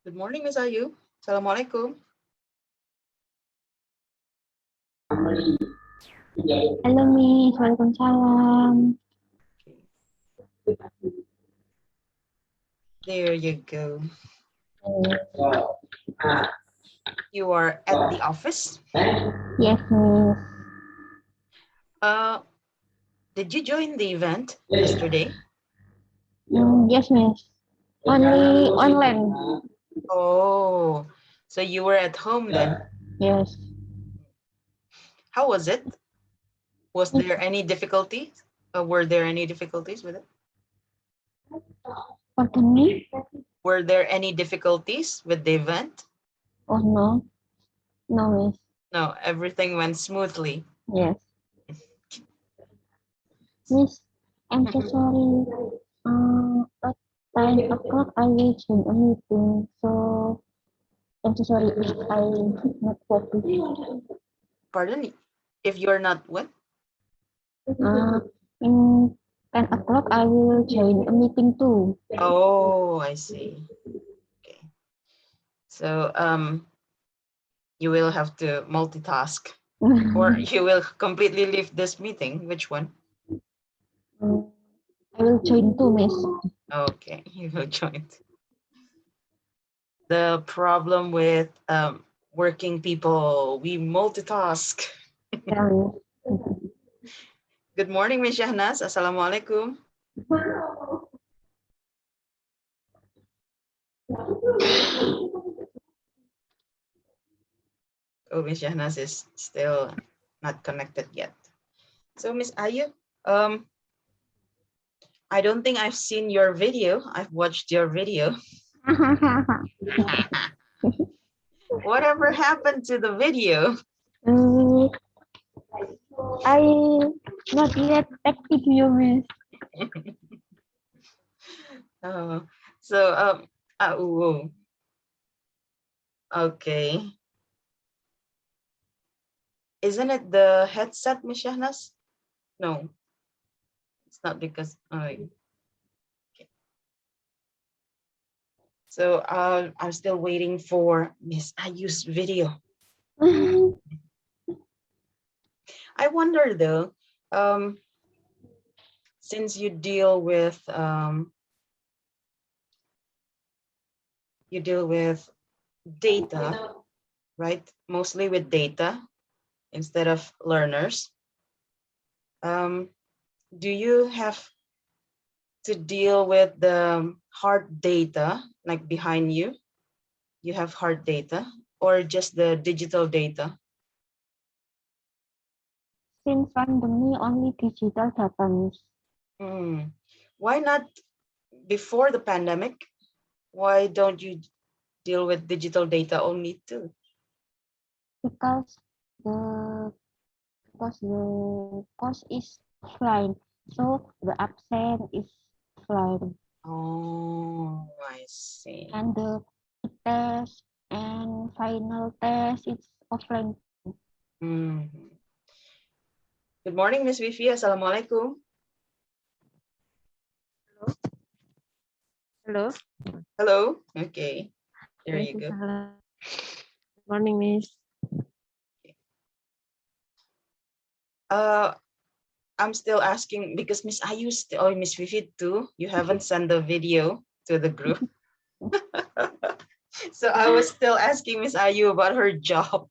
Good morning, Miss Ayu. Assalamualaikum. Halo Miss, Waalaikumsalam. There you go. You are at the office. Yes, Miss. Did you join the event yesterday? Yes, Miss. Only online. Oh, so you were at home then. Yes. How was it? Was there any difficulties? Were there any difficulties with it? Pardon me? Were there any difficulties with the event? Oh no. No, Miss. No, everything went smoothly. Yes. Miss, I'm so sorry. At 9 o'clock I will join a meeting. So I'm so sorry if I not focus. Pardon me, if you're not what? In 10 o'clock I will join a meeting too. Oh, I see. Okay. So you will have to multitask, or you will completely leave this meeting. Which one? I will join too, Miss. Okay, you will join. The problem with working people, we multitask. Yeah, Good morning, Miss Shahnas. Assalamualaikum. Oh, Miss Shahnas is still not connected yet. So, Miss Ayu, I don't think I've seen your video. I've watched your video. Whatever happened to the video? I not yet take video, Miss. So, ooh, okay. Isn't it the headset, Miss Shahnas? No, it's not because. Okay. So I'm still waiting for Miss Ayu's video. I wonder though, since you deal with data, right? Mostly with data instead of learners. Do you have to deal with the hard data like behind you? You have hard data or just the digital data? Since pandemic, only digital data, Miss. Why not before the pandemic? Why don't you deal with digital data only too? Because the course is offline, so the absent is offline, Oh, I see. and the test and final test is offline. Mhm. Good morning, Miss Vivi. Assalamualaikum. Hello. Hello. Okay. There you go. Good morning, Miss. I'm still asking because Miss Ayu or Miss Vivi too. You haven't sent the video to the group. So I was still asking Miss Ayu about her job.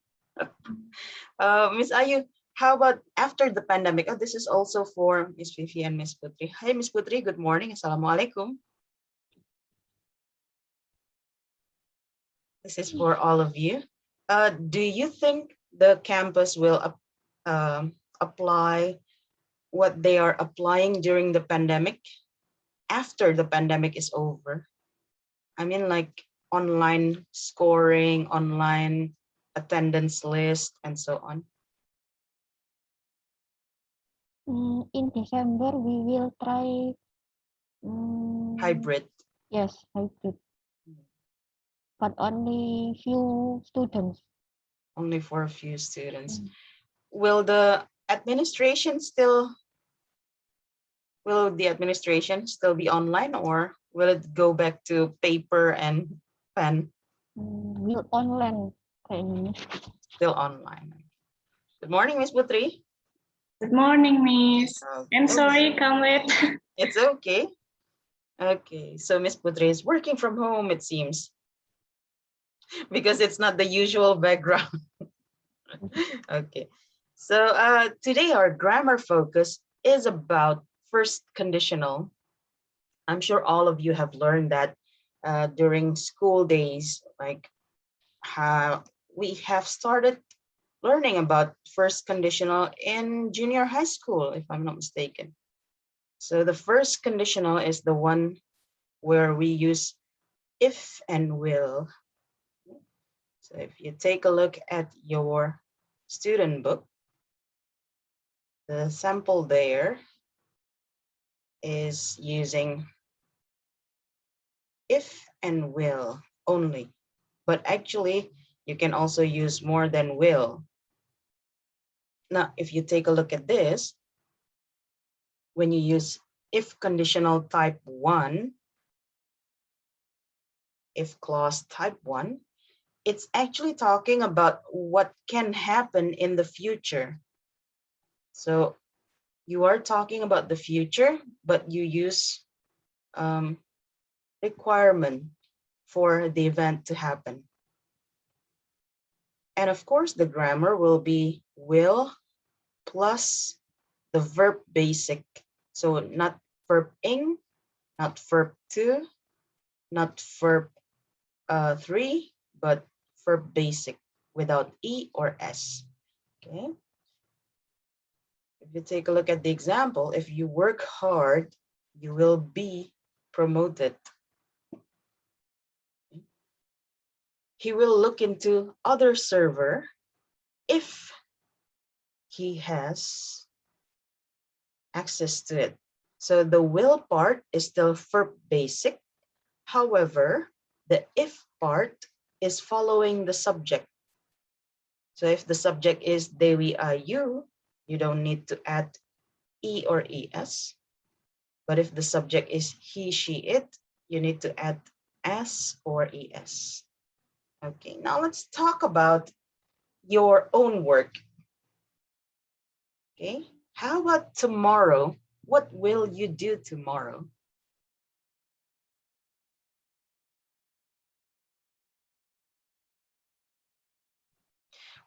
Miss Ayu, how about after the pandemic? Oh, this is also for Miss Vivi and Miss Putri. Hi, Miss Putri. Good morning. Assalamualaikum. This is for all of you. Do you think the campus will apply what they are applying during the pandemic after the pandemic is over? I mean, like online scoring, online attendance list, and so on. In December, we will try Hybrid. Yes, hybrid, but only few students. Only for a few students. Will the administration still be online, or will it go back to paper and pen? Will online kayaknya. Still online. Good morning, Miss Putri. Good morning, Miss. I'm Okay. sorry, come late. It's okay. Okay, so Miss Putri is working from home, it seems, because it's not the usual background. Okay, so today our grammar focus is about first conditional. I'm sure all of you have learned that during school days, like how we have started learning about first conditional in junior high school, if I'm not mistaken. So the first conditional is the one where we use if and will. So if you take a look at your student book, the sample there is using if and will only, but actually you can also use more than will. Now, if you take a look at this, when you use if conditional type 1, if clause type 1, it's actually talking about what can happen in the future. So you are talking about the future, but you use requirement for the event to happen. And of course, the grammar will be will plus the verb basic. So not verb ing, not verb to, not verb 3, but verb basic without E or S. Okay. If you take a look at the example, if you work hard, you will be promoted. He will look into other server if he has access to it. So the will part is still verb basic. However, the if part is following the subject. So if the subject is Dewi Ayu, you don't need to add E or ES. But if the subject is he, she, it, you need to add S or ES. Okay, now let's talk about your own work. Okay, how about tomorrow? What will you do tomorrow?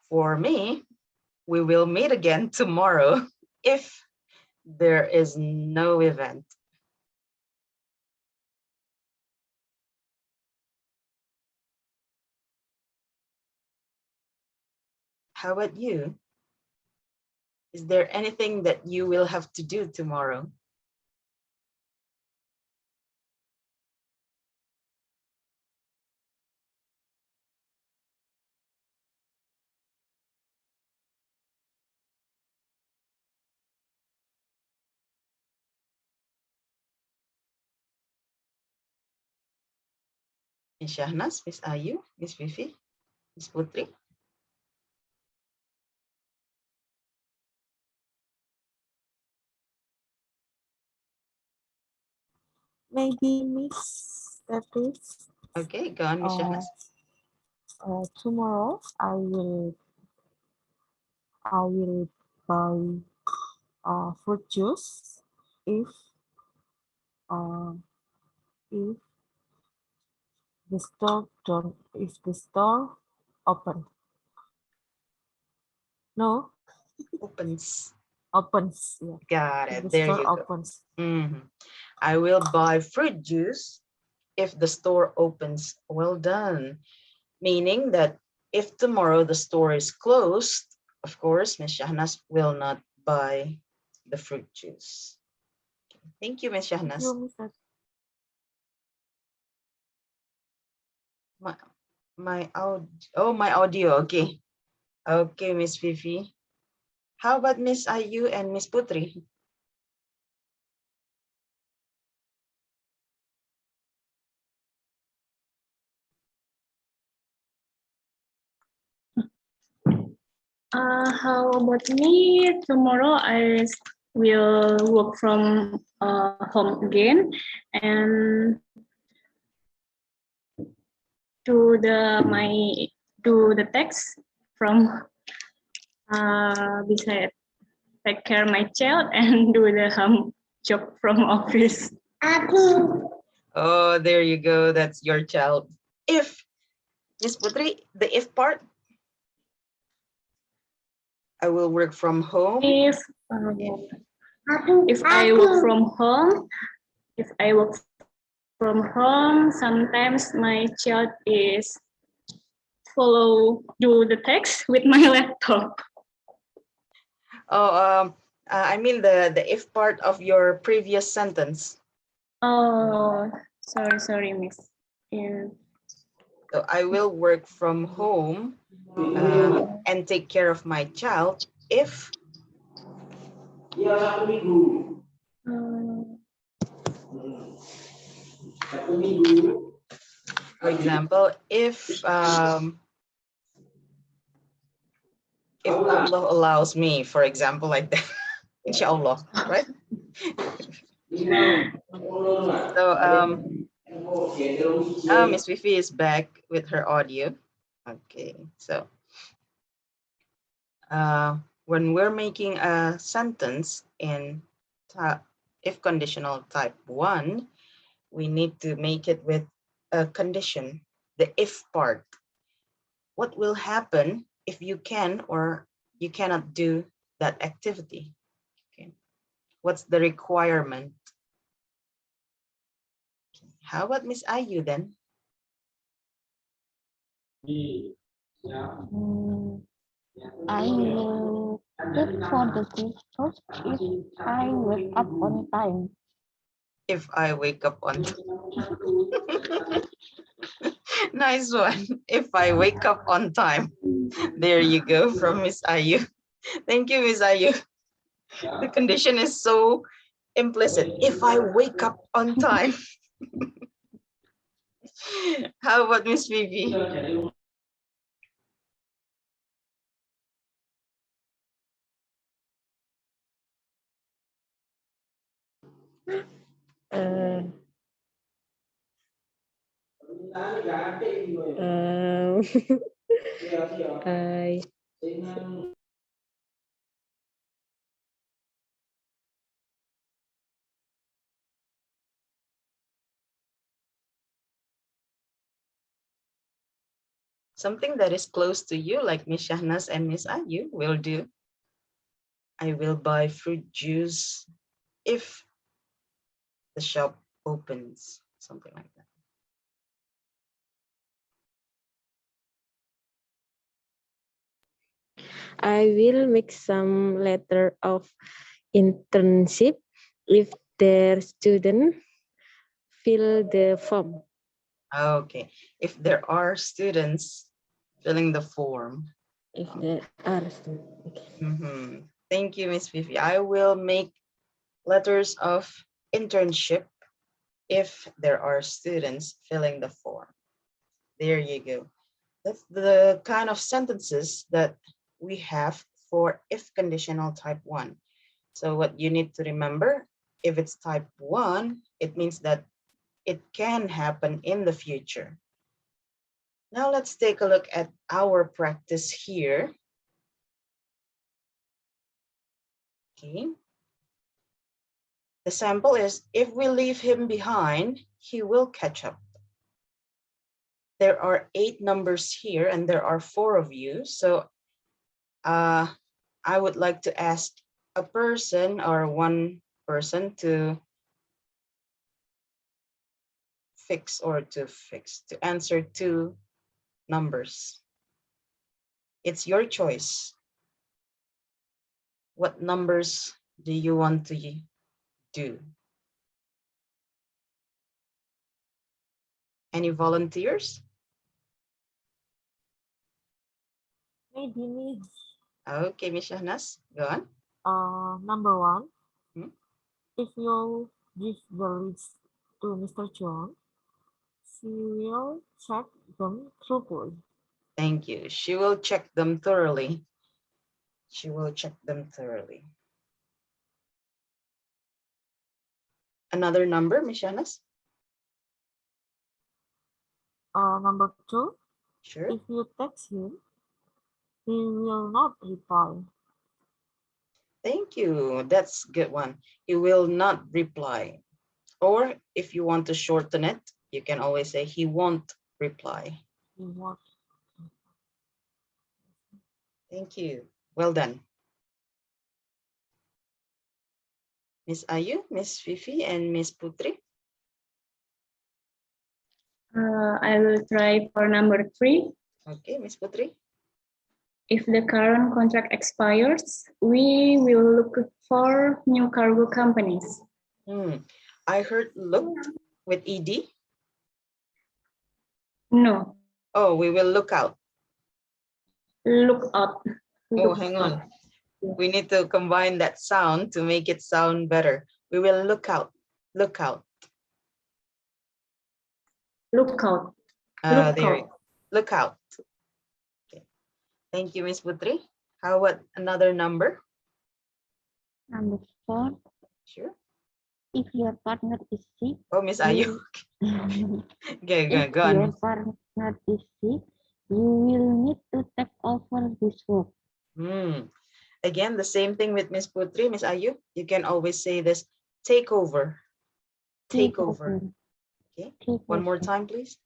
For me, we will meet again tomorrow if there is no event. How about you? Is there anything that you will have to do tomorrow? Miss Shahnas, Miss Ayu, Miss Fifi, Miss Putri? Maybe Miss Beatrice. Okay, go on, Miss Shahnas. Tomorrow I will buy fruit juice if uh, if if the store open. No, Opens. opens. Yeah. Got If it. the There store you go. opens. I will buy fruit juice if the store opens. Well done. Meaning that if tomorrow the store is closed, of course, Miss Shahnas will not buy the fruit juice. Thank you, Miss Thank Shahnas. you, Miss. My audio. Okay. Okay, Miss Fifi. How about Miss Ayu and Miss Putri? How about me? Tomorrow I will work from home again, and do the text from beside take care my child and do the home job from office. Oh, there you go. That's your child. If, Miss Putri, the if part, I will work from home. If I work from home, sometimes my child is do the text with my laptop. Oh, I mean the if part of your previous sentence. Oh, sorry, miss. Yeah. So I will work from home and take care of my child if for example, if Allah allows me, for example, like that, inshallah, right? So Miss Fifi is back with her audio. Okay, so when we're making a sentence in if conditional type 1, we need to make it with a condition, the if part. What will happen if you can or you cannot do that activity? Okay. What's the requirement? Okay. How about Miss Ayu then? I will look for the teachers if I wake up on time. If I wake up on time. Nice one. If I wake up on time. There you go from Miss Ayu. Thank you, Miss Ayu. The condition is so implicit. If I wake up on time. How about Miss Vivi? Um, I Something that is close to you, like Miss Shahnas and Miss Ayu will do. I will buy fruit juice if the shop opens, something like that. I will make some letter of internship if their student fill the form. Okay, if there are students filling the form. If there are students. Okay. Thank you, Miss Fifi. I will make letters of internship if there are students filling the form. There you go. That's the kind of sentences that we have for if conditional type 1. So what you need to remember, if it's type 1, it means that it can happen in the future. Now let's take a look at our practice here. Okay. The sample is, if we leave him behind, he will catch up. There are 8 numbers here and there are 4 of you. So I would like to ask a person or one person to answer 2 numbers. It's your choice. What numbers do you want to do? Any volunteers? Maybe me. Okay, Miss Shahnas, go on. Number 1, Hmm? if you give the list to Mr. John, she will check them thoroughly. Thank you. She will check them thoroughly. She will check them thoroughly. Another number, Miss Shahnas? Number 2, Sure. if you text him, he will not reply. Thank you. That's a good one. He will not reply. Or if you want to shorten it, you can always say he won't reply. He won't. Thank you. Well done. Miss Ayu, Miss Fifi, and Miss Putri. I will try for number 3. Okay, Miss Putri. If the current contract expires, we will look for new cargo companies. I heard looked with ED. No, Oh, we will look out. look out. Oh, hang on. We need to combine that sound to make it sound better. We will look out. Look out. Look out. There. Look out. Okay. Thank you, Miss Putri. How about another number? Number 4, Sure. if your partner is sick, Oh, Miss Ayu. Okay, if go on. your partner is sick, you will need to take over this work. Again, the same thing with Miss Putri, Miss Ayu. You can always say this, take over. Take over. Okay. One more time, please.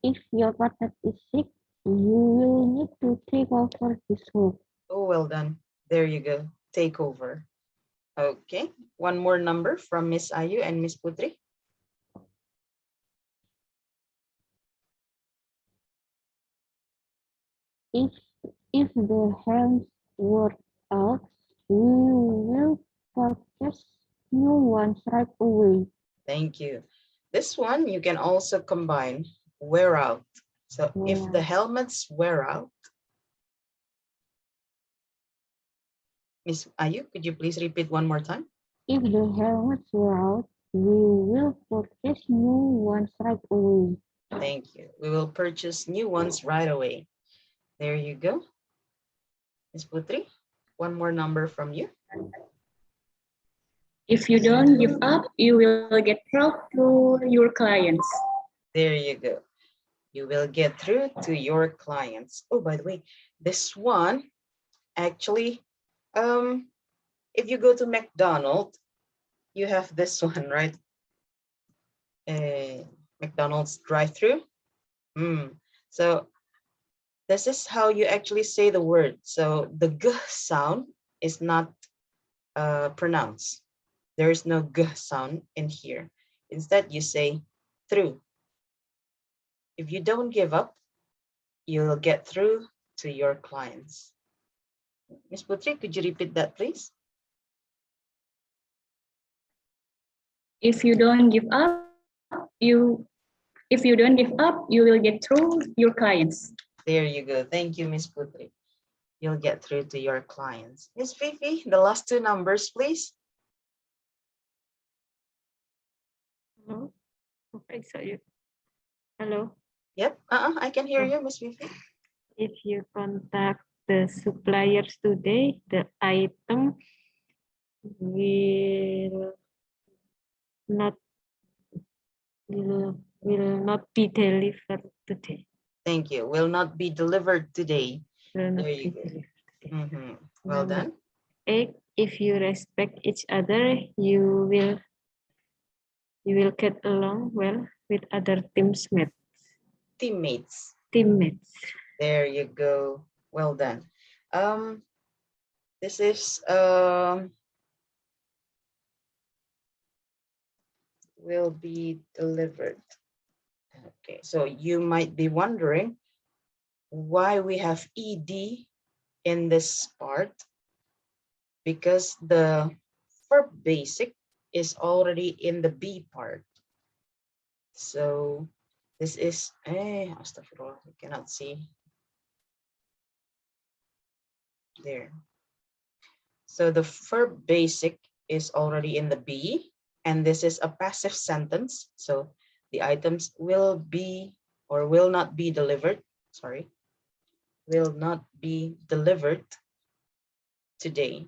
If your partner is sick, you will need to take over this work. Oh, well done. There you go. Take over. Okay. One more number from Miss Ayu and Miss Putri. If the helms work out, we will purchase new ones right away. Thank you. This one you can also combine wear out. So if the helmets wear out, Miss Ayu, could you please repeat one more time? If the helmets wear out, we will purchase new ones right away. Thank you. We will purchase new ones right away. There you go. Miss Putri, one more number from you. If you don't give up, you will get through to your clients. There you go. You will get through to your clients. Oh, by the way, this one actually, if you go to McDonald's, you have this one, right? McDonald's drive-through. So this is how you actually say the word. So the g sound is not pronounced. There is no g sound in here. Instead, you say through. If you don't give up, you'll get through to your clients. Miss Putri, could you repeat that, please? If you don't give up, you will get through your clients. There you go. Thank you, Miss Putri. You'll get through to your clients. Miss Fifi, the last two numbers, please. Hello. Okay, so you. Hello. Yep. I can hear you, Miss Fifi. If you contact the suppliers today, the item will not be delivered today. Thank you. Will not be delivered today. Will not There you be go. delivered. Well done. 8, if you respect each other, you will get along well with other teammates. There you go. Well done. This is will be delivered. Okay, so you might be wondering why we have ed in this part, because the verb basic is already in the B part. So this is astaghfirullah, you cannot see there. So the verb basic is already in the B, and this is a passive sentence. So the items will be or will not be delivered. Sorry, will not be delivered today.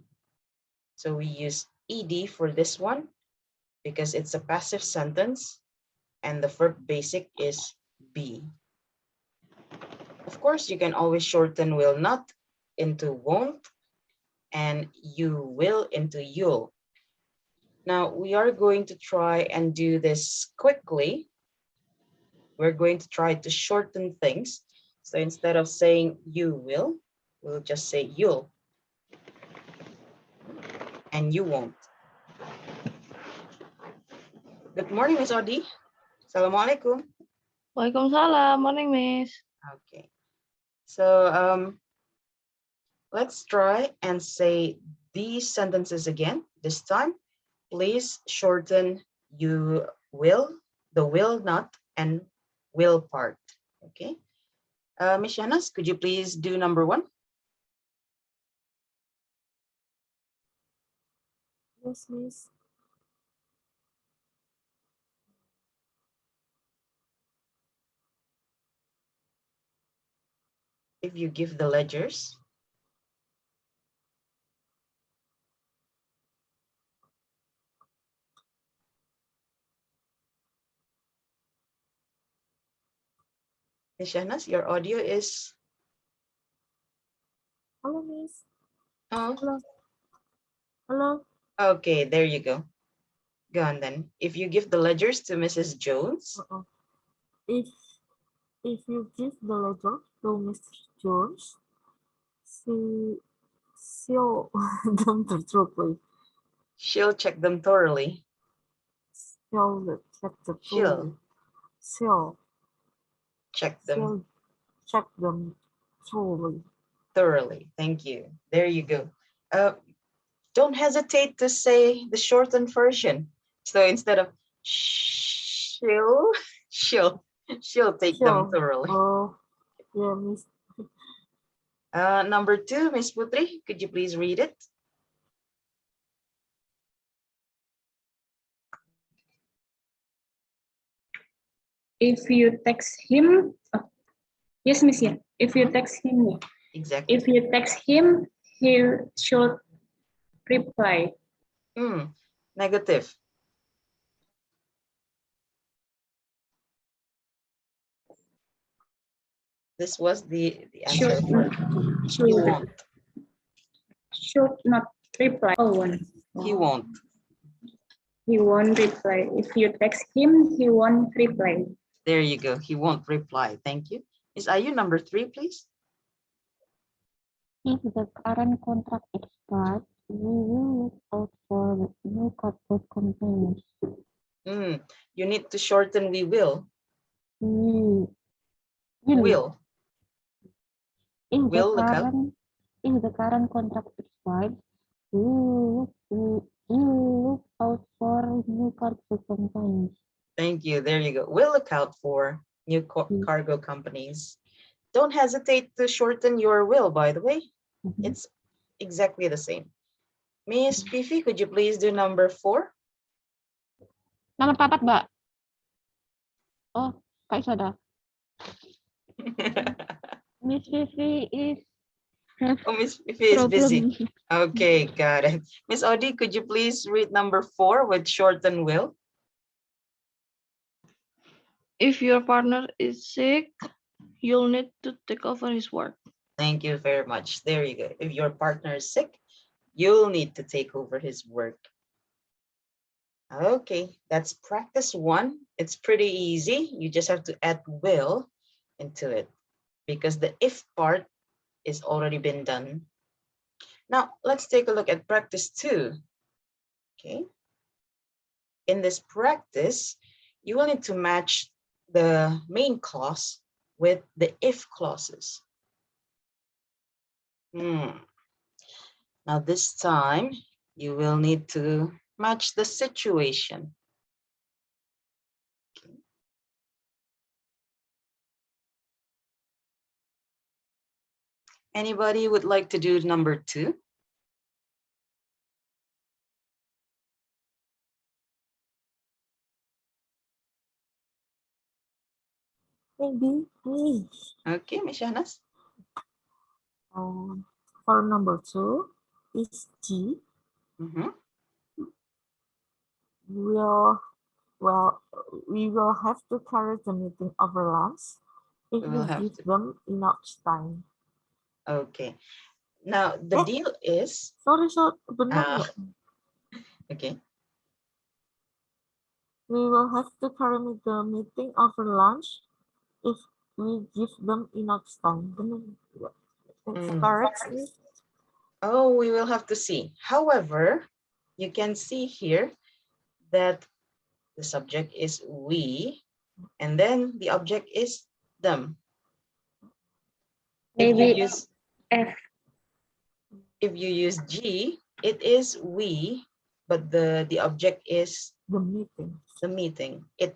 So we use ed for this one because it's a passive sentence and the verb basic is be. Of course, you can always shorten will not into won't and you will into you'll. Now we are going to try and do this quickly. We're going to try to shorten things. So instead of saying you will, we'll just say you'll and you won't. Good morning, Miss Odi. Assalamualaikum. Waalaikumsalam. Morning, Miss. Okay. So let's try and say these sentences again. This time, please shorten you will, the will not, and will part. Okay. Miss Yanas, could you please do number 1? Yes, Miss. If you give the ledgers. Miss Yanas, your audio is. Hello, Miss. Oh, Hello. Hello. okay, there you go. Go on then. If you give the ledgers to Mrs. Jones. If you give the ledger to Mr. Jones, she'll them thoroughly. She'll check them thoroughly. She'll check the She'll She'll check them check them thoroughly. thoroughly. Thank you. There you go. Don't hesitate to say the shortened version. So instead of she'll take them thoroughly. Oh, yeah, Miss. Number 2, Miss Putri, could you please read it? If you text him, yes, Miss. Yeah. If you text him, Exactly. if you text him, he should reply. Negative. This was the answer for he won't. Should not reply. Oh, one. He won't. He won't reply. If you text him, he won't reply. There you go. He won't reply. Thank you. Miss Ayu, number 3, please. If the current contract expires, we will look out for new corporate companies. You need to shorten we will. Will. Will. If Will look out. If the current contract expires, we will look out for new corporate companies. Thank you. There you go. We'll look out for new cargo companies. Don't hesitate to shorten your will, by the way. It's exactly the same. Miss Fifi, could you please do number 4? Nomor 4, Mbak. Oh, Kak Isada. Miss Fifi is Miss Fifi is busy. Okay, got it. Miss Odi, could you please read number 4 with shorten will? If your partner is sick, you'll need to take over his work. Thank you very much. There you go. If your partner is sick, you'll need to take over his work. Okay, that's practice 1. It's pretty easy. You just have to add will into it because the if part is already been done. Now, let's take a look at practice 2. Okay. In this practice, you will need to match the main clause with the if clauses. Now this time, you will need to match the situation. Okay. Anybody would like to do number 2? Maybe me. Okay, Miss Shanas. For number 2 is G. Mm-hmm. Will Well, we will have to carry the meeting over lunch if We we will have give to. them enough time. Okay. Now the Eh. deal is. Sorry, benar nggak? Okay. We will have to carry the meeting over lunch if we give them enough time. Benar nggak? It's correct. Oh, we will have to see. However, you can see here that the subject is we, and then the object is them. If you Maybe use F. G, it is we, but the object is The meeting. the meeting. It.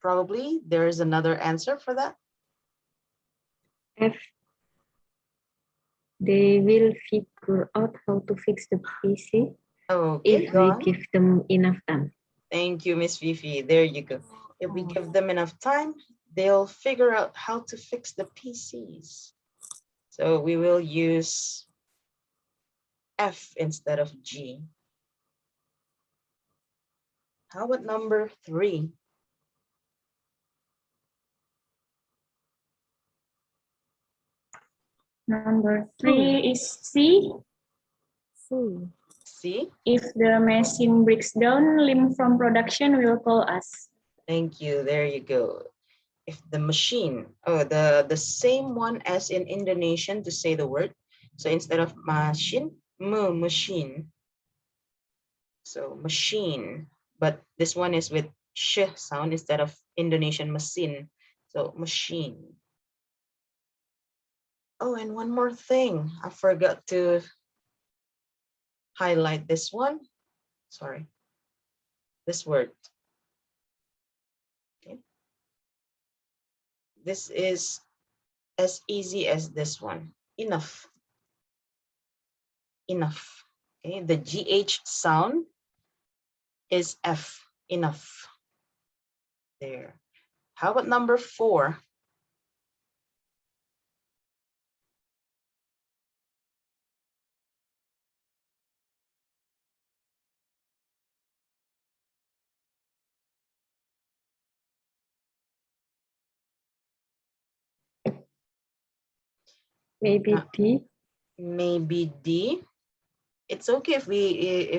Probably there is another answer for that. F. They will figure out how to fix the PC Okay, if go we on. give them enough time. Thank you, Miss Fifi. There you go. If we give them enough time, they'll figure out how to fix the PCs. So we will use F instead of G. How about number 3? Number 3 is C. C. C. If the machine breaks down, limb from production will call us. Thank you. There you go. If the machine, the same one as in Indonesian to say the word. So instead of machine, machine. So machine, but this one is with sh sound instead of Indonesian mesin. So machine. Oh, and one more thing. I forgot to highlight this one. Sorry. This word. Okay. This is as easy as this one. Enough. Enough. Okay. The GH sound is F. Enough. There. How about number 4? Maybe D. Maybe D. It's okay if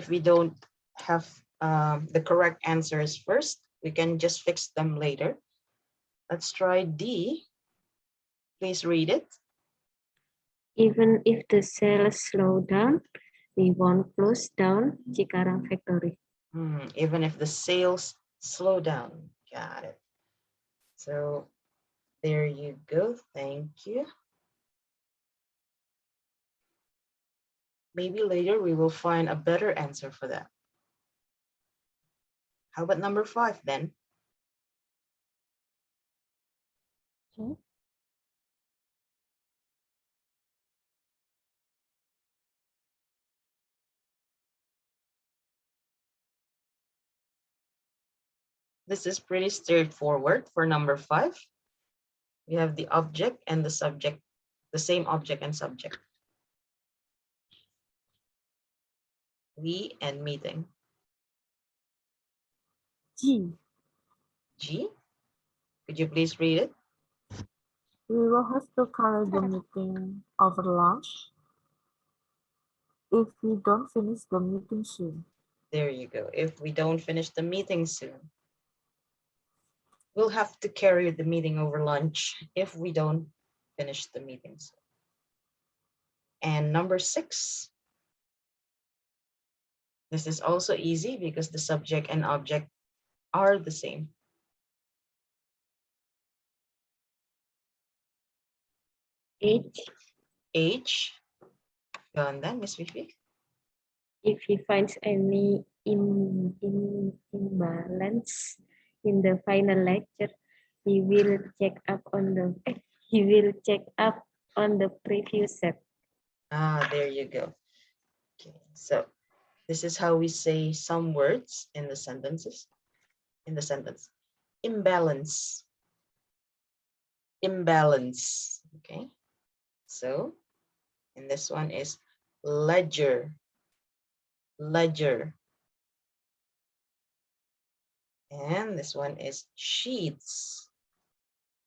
we don't have the correct answers first. We can just fix them later. Let's try D. Please read it. Even if the sales slow down, we won't close down Cikarang factory. Even if the sales slow down. Got it. So there you go. Thank you. Maybe later we will find a better answer for that. How about number 5 then? Okay. This is pretty straightforward for number 5. We have the object and the subject, the same object and subject. We and meeting. G. G. Could you please read it? We will have to carry the meeting over lunch if we don't finish the meeting soon. There you go. If we don't finish the meeting soon, we'll have to carry the meeting over lunch if we don't finish the meeting soon. And number 6. This is also easy because the subject and object are the same. H. H. Go on then, Miss Vivi. If he finds any imbalance in the final lecture, he will check up on the previous set. There you go. Okay, so this is how we say some words in the sentences. In the sentence, imbalance. Imbalance. Okay, so and this one is ledger. Ledger. And this one is sheets.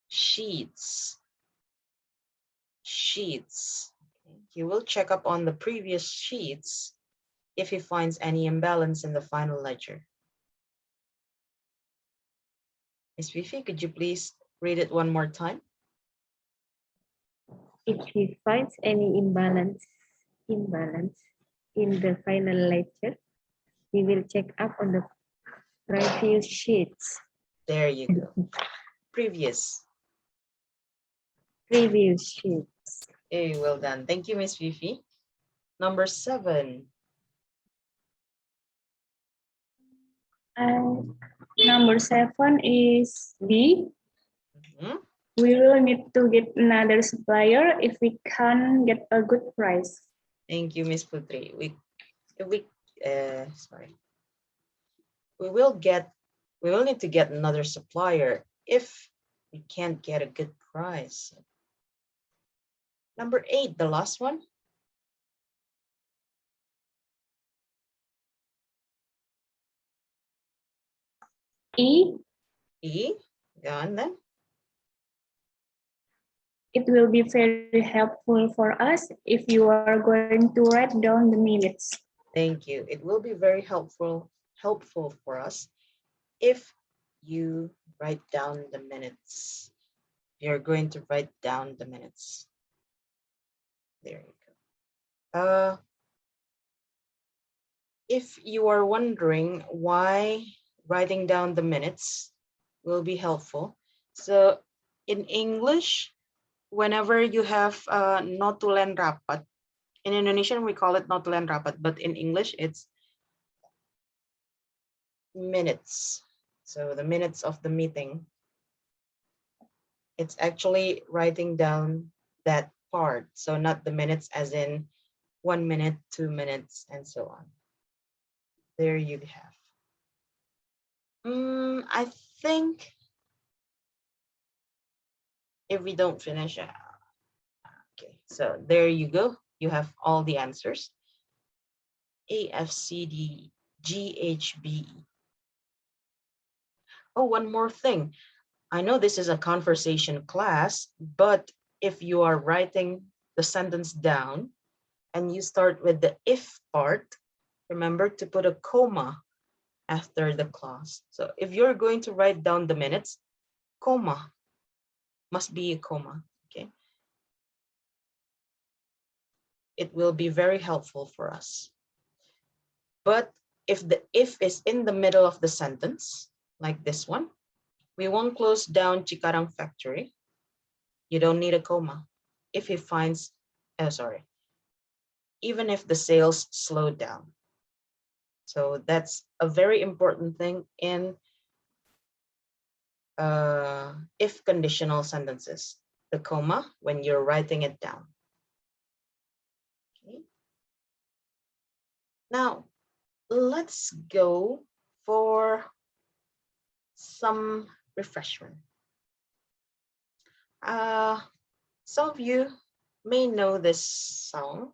Sheets. Sheets. Okay. He will check up on the previous sheets if he finds any imbalance in the final ledger. Ms. Fifi, could you please read it one more time? If he finds any imbalance in the final ledger, he will check up on the previous sheets. There you go. Previous. Previous sheets. Hey, well done. Thank you, Ms. Fifi. Number 7. Number 7 is B. Mhm. We will need to get another supplier if we can get a good price. Thank you, Ms. Putri. We will need to get another supplier if we can't get a good price. Number 8, the last one. E. E, go on then. It will be very helpful for us if you are going to write down the minutes. Thank you. It will be very helpful for us if you write down the minutes. You're going to write down the minutes. There you go. If you are wondering why writing down the minutes will be helpful, so in English, whenever you have notulen rapat, in Indonesian we call it notulen rapat, but in English it's minutes. So the minutes of the meeting, it's actually writing down that part. So not the minutes as in 1 minute, 2 minutes, and so on. There you have. I think if we don't finish, okay, so there you go. You have all the answers. A, F, C, D, G, H, B, E. Oh, one more thing. I know this is a conversation class, but if you are writing the sentence down and you start with the if part, remember to put a comma after the clause. So if you're going to write down the minutes, comma must be a comma, okay? It will be very helpful for us. But if the if is in the middle of the sentence, like this one, we won't close down Cikarang factory. You don't need a comma. If he finds, even if the sales slow down. So that's a very important thing in if conditional sentences, the comma when you're writing it down. Okay. Now, let's go for some refreshment. Some of you may know this song.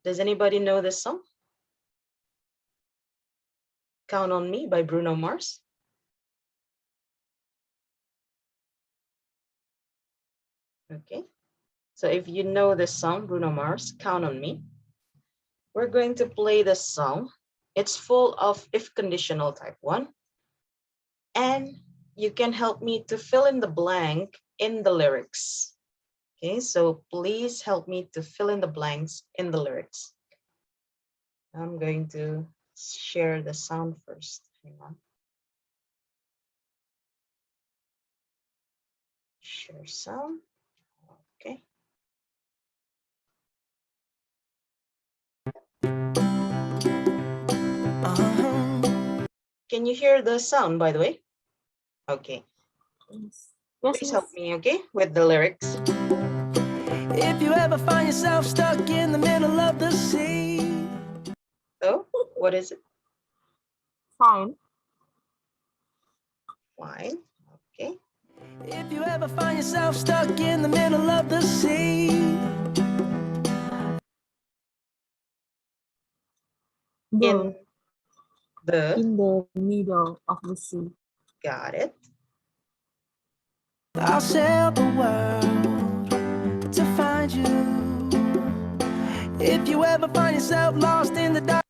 Does anybody know this song? Count on Me by Bruno Mars. Okay, so if you know this song, Bruno Mars, Count on Me, we're going to play this song. It's full of if conditional type 1. And you can help me to fill in the blank in the lyrics. Okay, so please help me to fill in the blanks in the lyrics. I'm going to share the sound first. Hang on. Share sound. Okay. Can you hear the sound, by the way? Okay. Yes, Please help miss. me, okay, with the lyrics. If you ever find yourself stuck in the middle of the sea. So, what is it? Fine. Fine. Okay. If you ever find yourself stuck in the middle of the sea. The. In in the middle of the sea. Got it. I'll sail the world to find you. If you ever find yourself lost in the dark,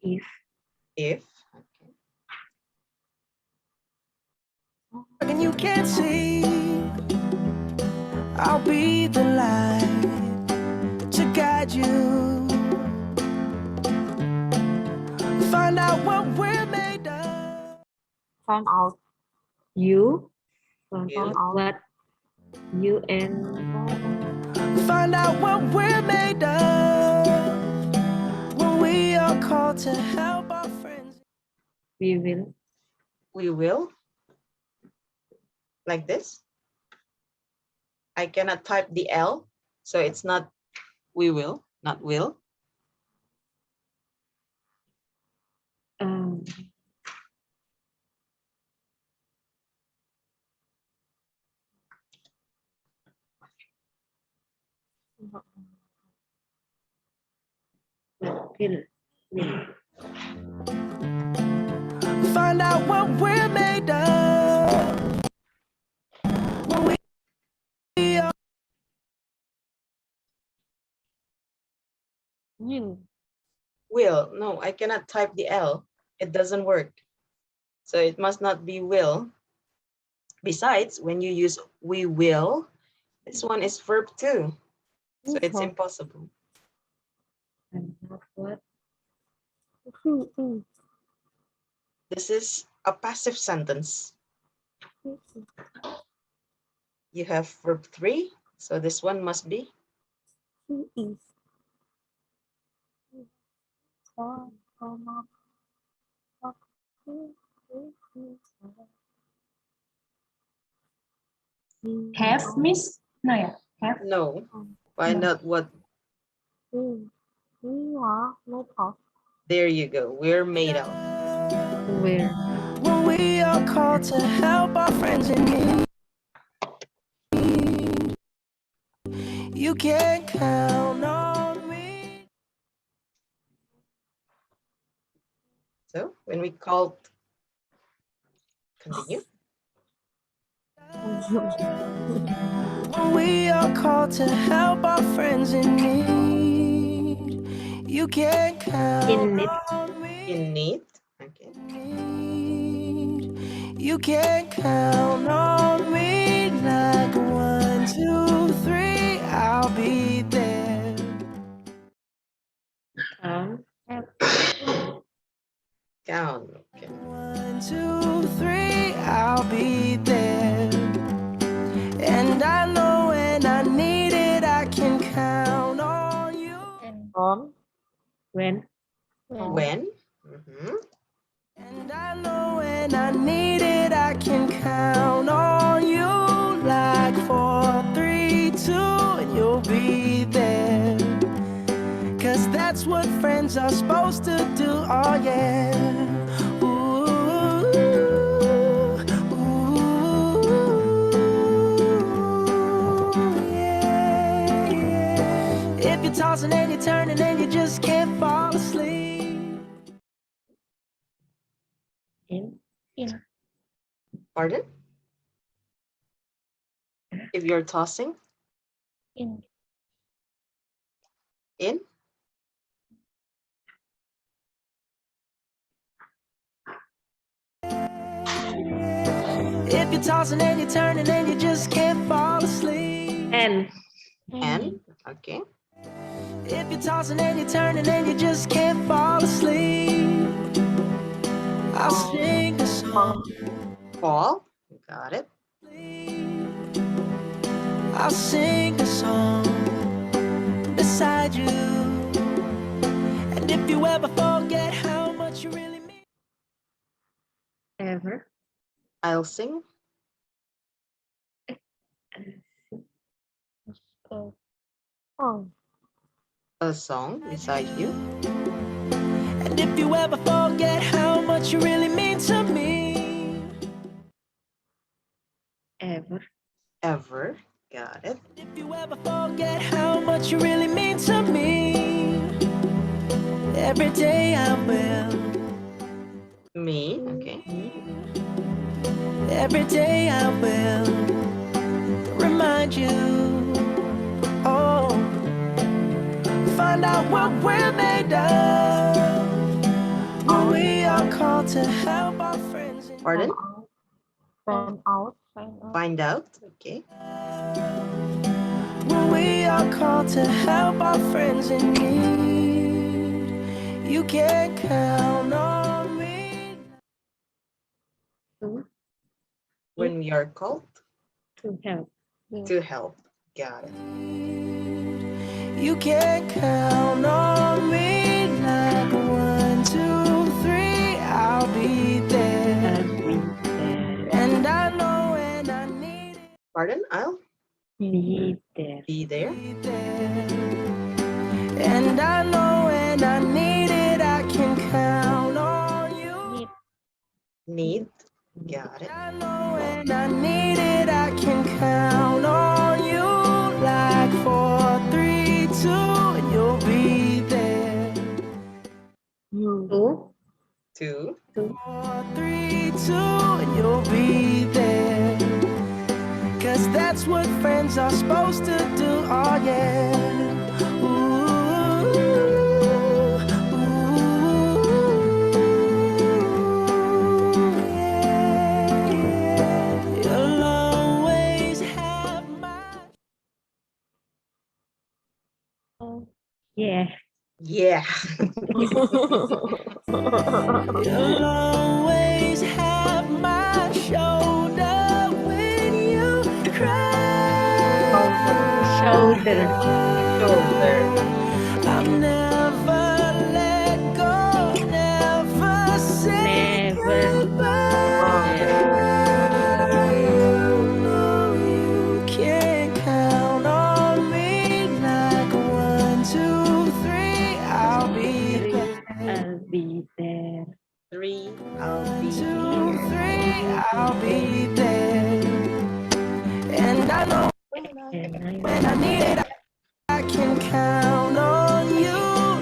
If. If. Okay. and you can't see, I'll be the light to guide you. Find out what we're made of. Find out. You. Find You. out. What? You and Find out what we're made of. When we are called to help our friends. we will. We will. Like this. I cannot type the L, so it's not we will, not will. Will. Find out what we're made of. When we are Will. No, I cannot type the L. It doesn't work. So it must not be will. Besides, when you use we will, this one is verb too. So it's impossible. And what? This is a passive sentence. You have verb 3, so this one must be He is. Have, Miss? No, yeah. Have. no. Find out what. We are made of. There you go. We're made of. Where? when we are called to help our friends in need. You can count on me. So when we called, continue. When we are called to help our friends in need. You can count In it. on me. In need. Okay. You can count on me like 1, 2, 3. I'll be there. Count. Okay. 1, 2, 3. I'll be there. And I know when I need it, I can count on you. On. When? When. Mhm. And I know when I need it, I can count on you. Like 4, 3, 2, and you'll be there. 'Cause that's what friends are supposed to do, oh yeah. Ooh, yeah, yeah. If you're tossing and you're turning and you just can't fall asleep. In. Pardon? If you're tossing. In. In. If you're tossing and you're turning and you just can't fall asleep. And. And. Okay. If you're tossing and you're turning and you just can't fall asleep, I'll sing a song. Fall. Got it. I'll sing a song beside you. And if you ever forget how much you really mean, Ever. I'll sing. Oh. A song beside you. and if you ever forget how much you really mean to me, Ever. Ever. Got it. if you ever forget how much you really mean to me, Every day I will. Me, okay. Every day I will remind you. Oh, find out what we're made of. When we are called to help our friends. Pardon? Find out. Find out, okay. When we are called to help our friends in need, you can count on me. When we are called To help. to help. Got it. You can count on me like 1, 2, 3. I'll be there. And I know when I need it. Pardon? I'll Be there. be there. And I know when I need it, I can count on you. Need. Got it. I know when I need it, I can count on you. Like 4, 3, 2, and you'll be there. To. To. 4, 3, 2, and you'll be there. 'Cause that's what friends are supposed to do. Oh yeah. Ooh, yeah, yeah. You'll always have my. Yeah. Yeah. You'll always have my shoulder when you cry. Shoulder. Shoulder. I'll never let go, never say Never. goodbye. You know you can count on me like 1, 2, 3. I'll be there. I'll be there. 3. I'll be 2, here. 3. I'll be there. And I know when I need it, I can count on you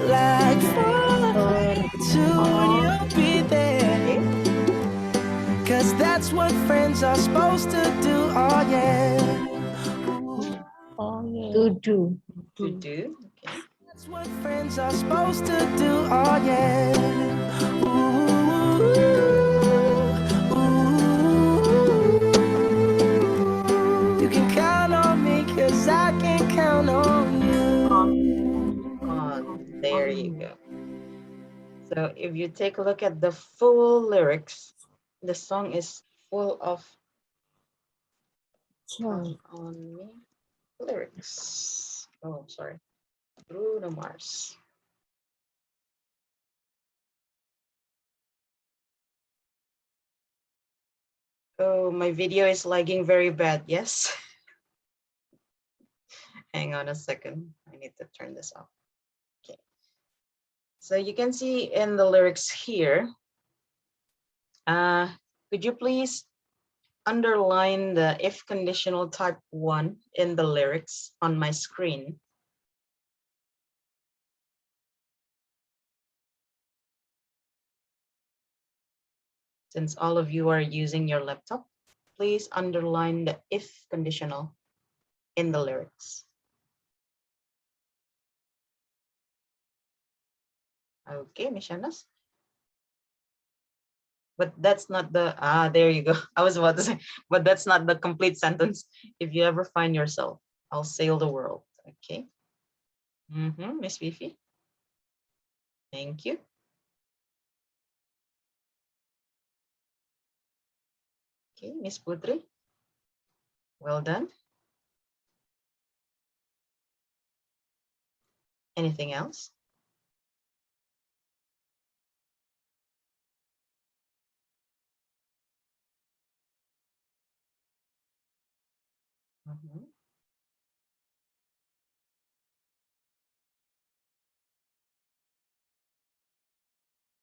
like 4, 3, 2, and you'll be there. 'Cause that's what friends are supposed to do. Oh yeah. To do. To do. Okay. That's what friends are supposed to do. Oh yeah. Ooh, ooh. You can count on me 'cause I can count on you. There you go. So if you take a look at the full lyrics, the song is full of count on me lyrics. Oh, sorry. Bruno Mars. Oh, my video is lagging very bad. Yes. Hang on a second. I need to turn this off. Okay. So you can see in the lyrics here. Could you please underline the if conditional type 1 in the lyrics on my screen? Since all of you are using your laptop, please underline the if conditional in the lyrics. Okay, Miss Shanas. But that's not the, there you go. I was about to say, but that's not the complete sentence. If you ever find yourself, I'll sail the world. Okay. Miss Fifi. Thank you. Okay, Miss Putri. Well done. Anything else?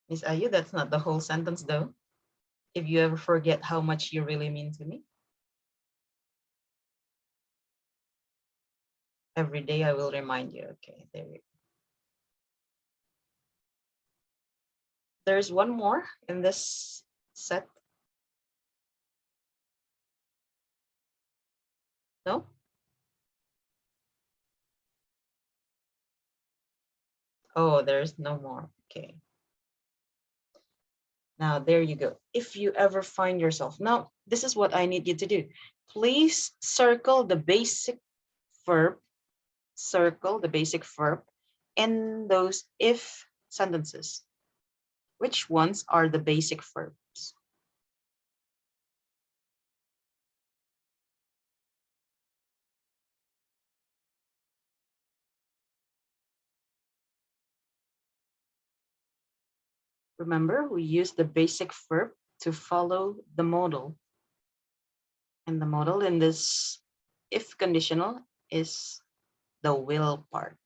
Miss Ayu, that's not the whole sentence though. If you ever forget how much you really mean to me, every day I will remind you. Okay, there you go. there's one more in this set. No? Oh, there's no more. Okay. Now, there you go. If you ever find yourself, now, this is what I need you to do. Please circle the basic verb, in those if sentences. Which ones are the basic verbs? Remember, we use the basic verb to follow the modal. And the modal in this if conditional is the will part.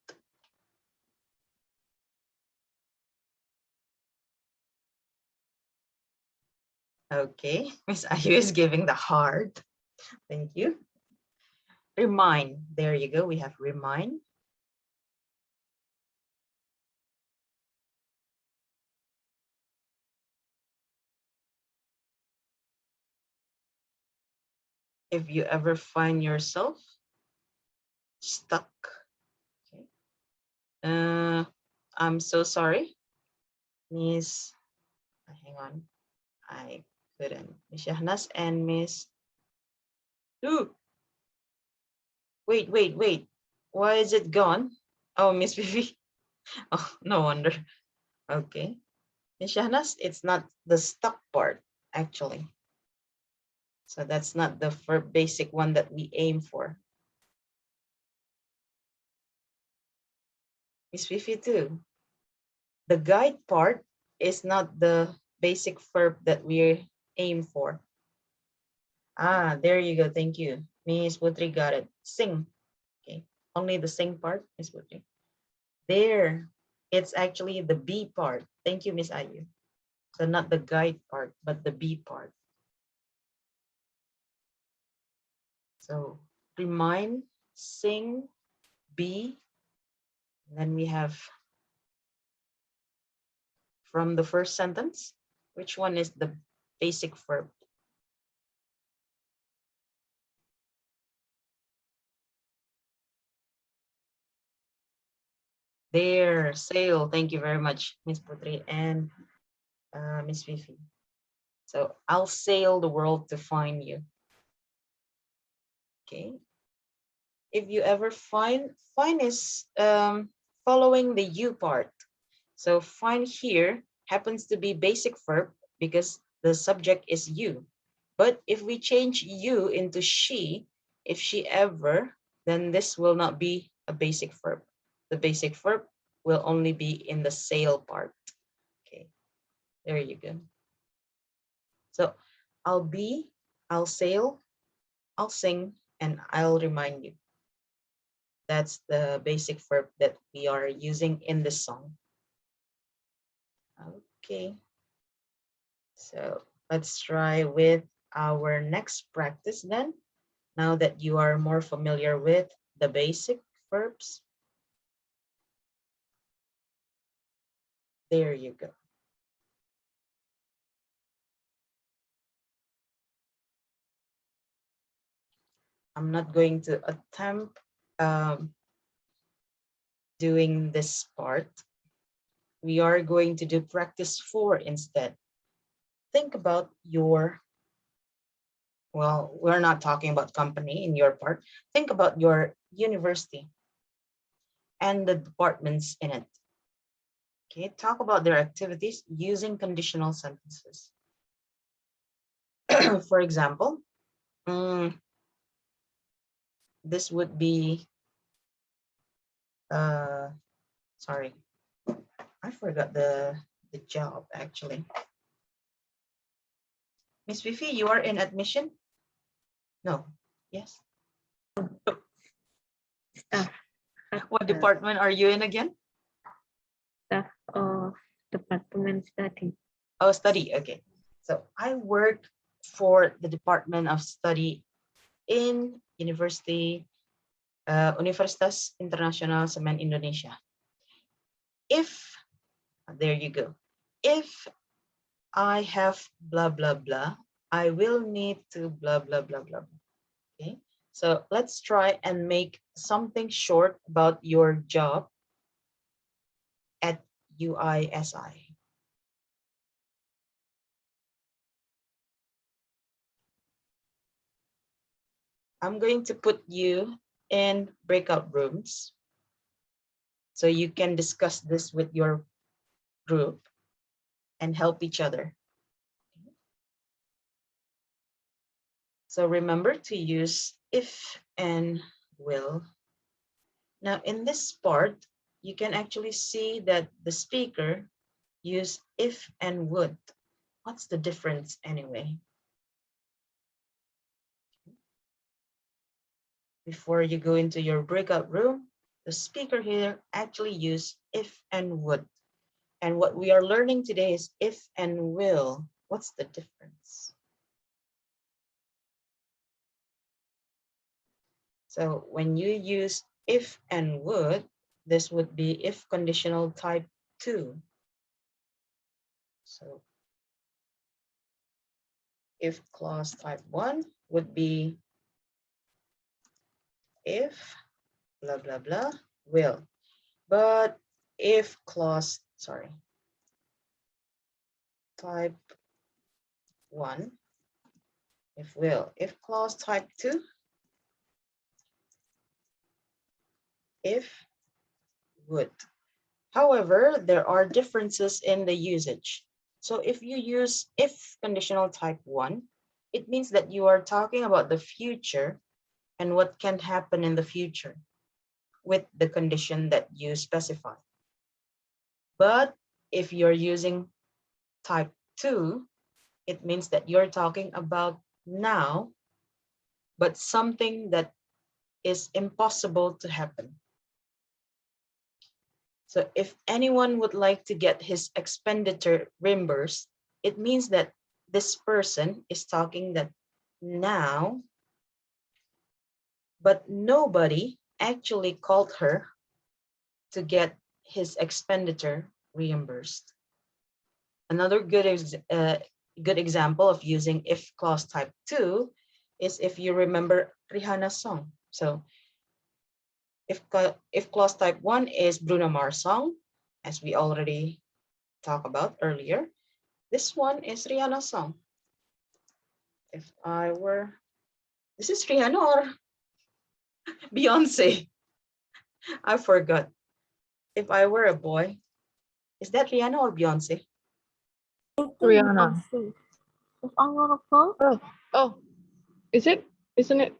Okay, Miss Ayu is giving the heart. Thank you. Remind, there you go. We have remind. If you ever find yourself stuck, okay. I'm so sorry, Miss. Hang on, I couldn't. Miss Shahnas and Miss. Ooh. Wait. Why is it gone? Oh, Miss Vivi. Oh, no wonder. Okay. Miss Shahnas, it's not the stuck part, actually. So that's not the verb basic one that we aim for. Miss Fifi too. The guide part is not the basic verb that we aim for. Ah, there you go. Thank you. Miss Putri got it. Sing. Okay. Only the sing part, Miss Putri. There. It's actually the B part. Thank you, Miss Ayu. So not the guide part, but the B part. So remind, sing, be. And then we have from the first sentence, which one is the basic verb? There, sail. Thank you very much, Miss Putri and Miss Fifi. So I'll sail the world to find you. Okay. If you ever find is following the you part. So find here happens to be basic verb because the subject is you. But if we change you into she, if she ever, then this will not be a basic verb. The basic verb will only be in the sail part. Okay, there you go. So I'll be, I'll sail, I'll sing, and I'll remind you. That's the basic verb that we are using in this song. Okay, so let's try with our next practice then. Now that you are more familiar with the basic verbs. There you go. I'm not going to attempt doing this part. We are going to do practice 4 instead. Think about your, well, we're not talking about company in your part. Think about your university and the departments in it. Okay, talk about their activities using conditional sentences. For example, this would be, sorry, I forgot the job actually. Miss Fifi, you are in admission? No, yes. Staff. What department are you in again? Staff of Department Study. Oh, study, okay. So I work for the Department of Study in Universitas Internasional Semen Indonesia. If, there you go. if I have blah, blah, blah, I will need to blah, blah, blah, blah. Okay, so let's try and make something short about your job at UISI. I'm going to put you in breakout rooms so you can discuss this with your group and help each other. So remember to use if and will. Now in this part, you can actually see that the speaker used if and would. What's the difference anyway? Before you go into your breakout room, the speaker here actually used if and would. And what we are learning today is if and will. What's the difference? So when you use if and would, this would be if conditional type 2. So if clause type 1 would be if blah, blah, blah, will. But if clause, type 1, if will. If clause type 2, if would. However, there are differences in the usage. So if you use if conditional type 1, it means that you are talking about the future and what can happen in the future with the condition that you specify. But if you're using type 2, it means that you're talking about now, but something that is impossible to happen. So if anyone would like to get his expenditure reimbursed, it means that this person is talking that now, but nobody actually called her to get his expenditure reimbursed. Another good example of using if clause type 2 is if you remember Rihanna's song. So if clause type 1 is Bruno Mars song, as we already talked about earlier, this one is Rihanna's song. If I were, this is Rihanna or Beyonce? I forgot. If I were a boy, is that Rihanna or Beyonce? Rihanna. If I were a boy, Oh, is it? Isn't it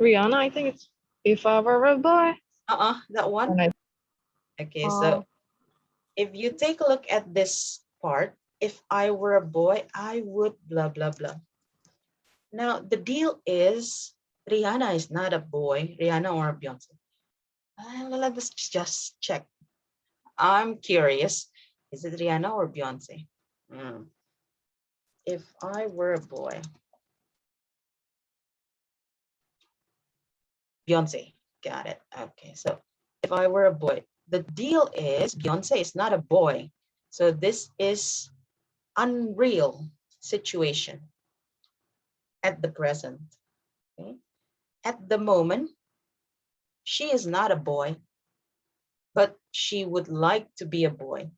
Rihanna? I think it's if I were a boy. That one. Okay, so if you take a look at this part, if I were a boy, I would blah, blah, blah. Now, the deal is Rihanna is not a boy, Rihanna or Beyonce. Let's just check. I'm curious. Is it Rihanna or Beyonce? If I were a boy. Beyonce. Got it. Okay, so if I were a boy, the deal is Beyonce is not a boy. So this is unreal situation at the present. Okay? At the moment, she is not a boy, but she would like to be a boy.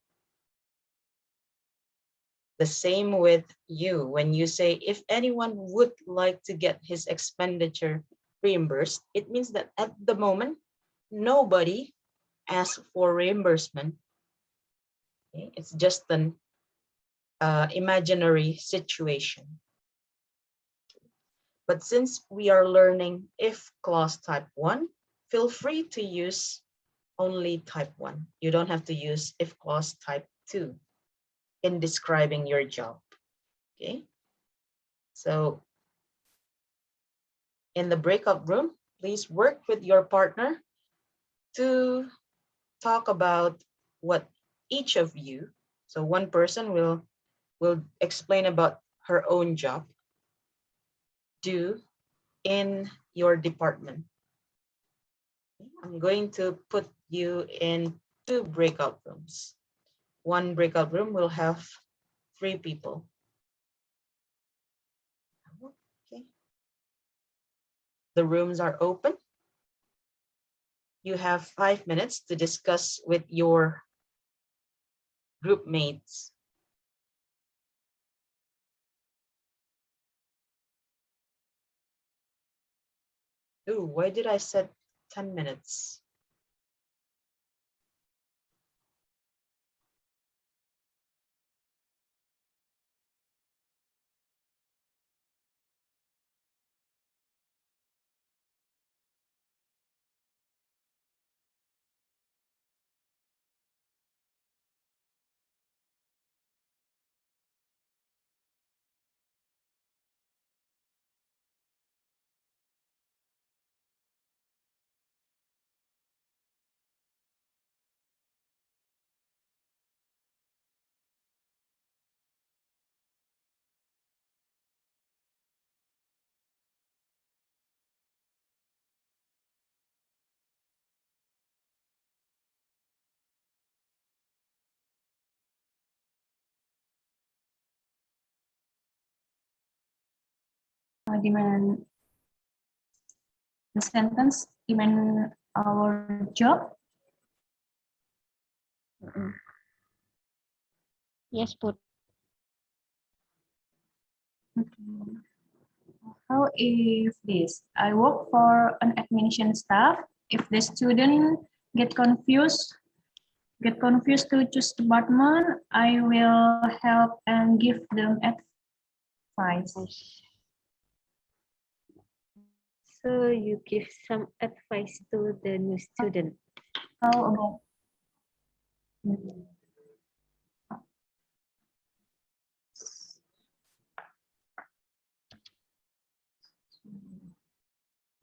The same with you. When you say, if anyone would like to get his expenditure reimbursed, it means that at the moment, nobody asks for reimbursement. Okay? It's just an imaginary situation. But since we are learning if clause type 1, feel free to use only type 1. You don't have to use if clause type 2 in describing your job. Okay, so in the breakout room, please work with your partner to talk about what each of you, so one person will explain about her own job, do in your department. I'm going to put you in 2 breakout rooms. One breakout room will have 3 people. Okay. The rooms are open. You have 5 minutes to discuss with your group mates. Ooh, why did I set 10 minutes? Demand the sentence demand our job. Yes, Put. Okay. How if this? I work for an administration staff. If the student get confused to choose department, I will help and give them advice. So you give some advice to the new student. How about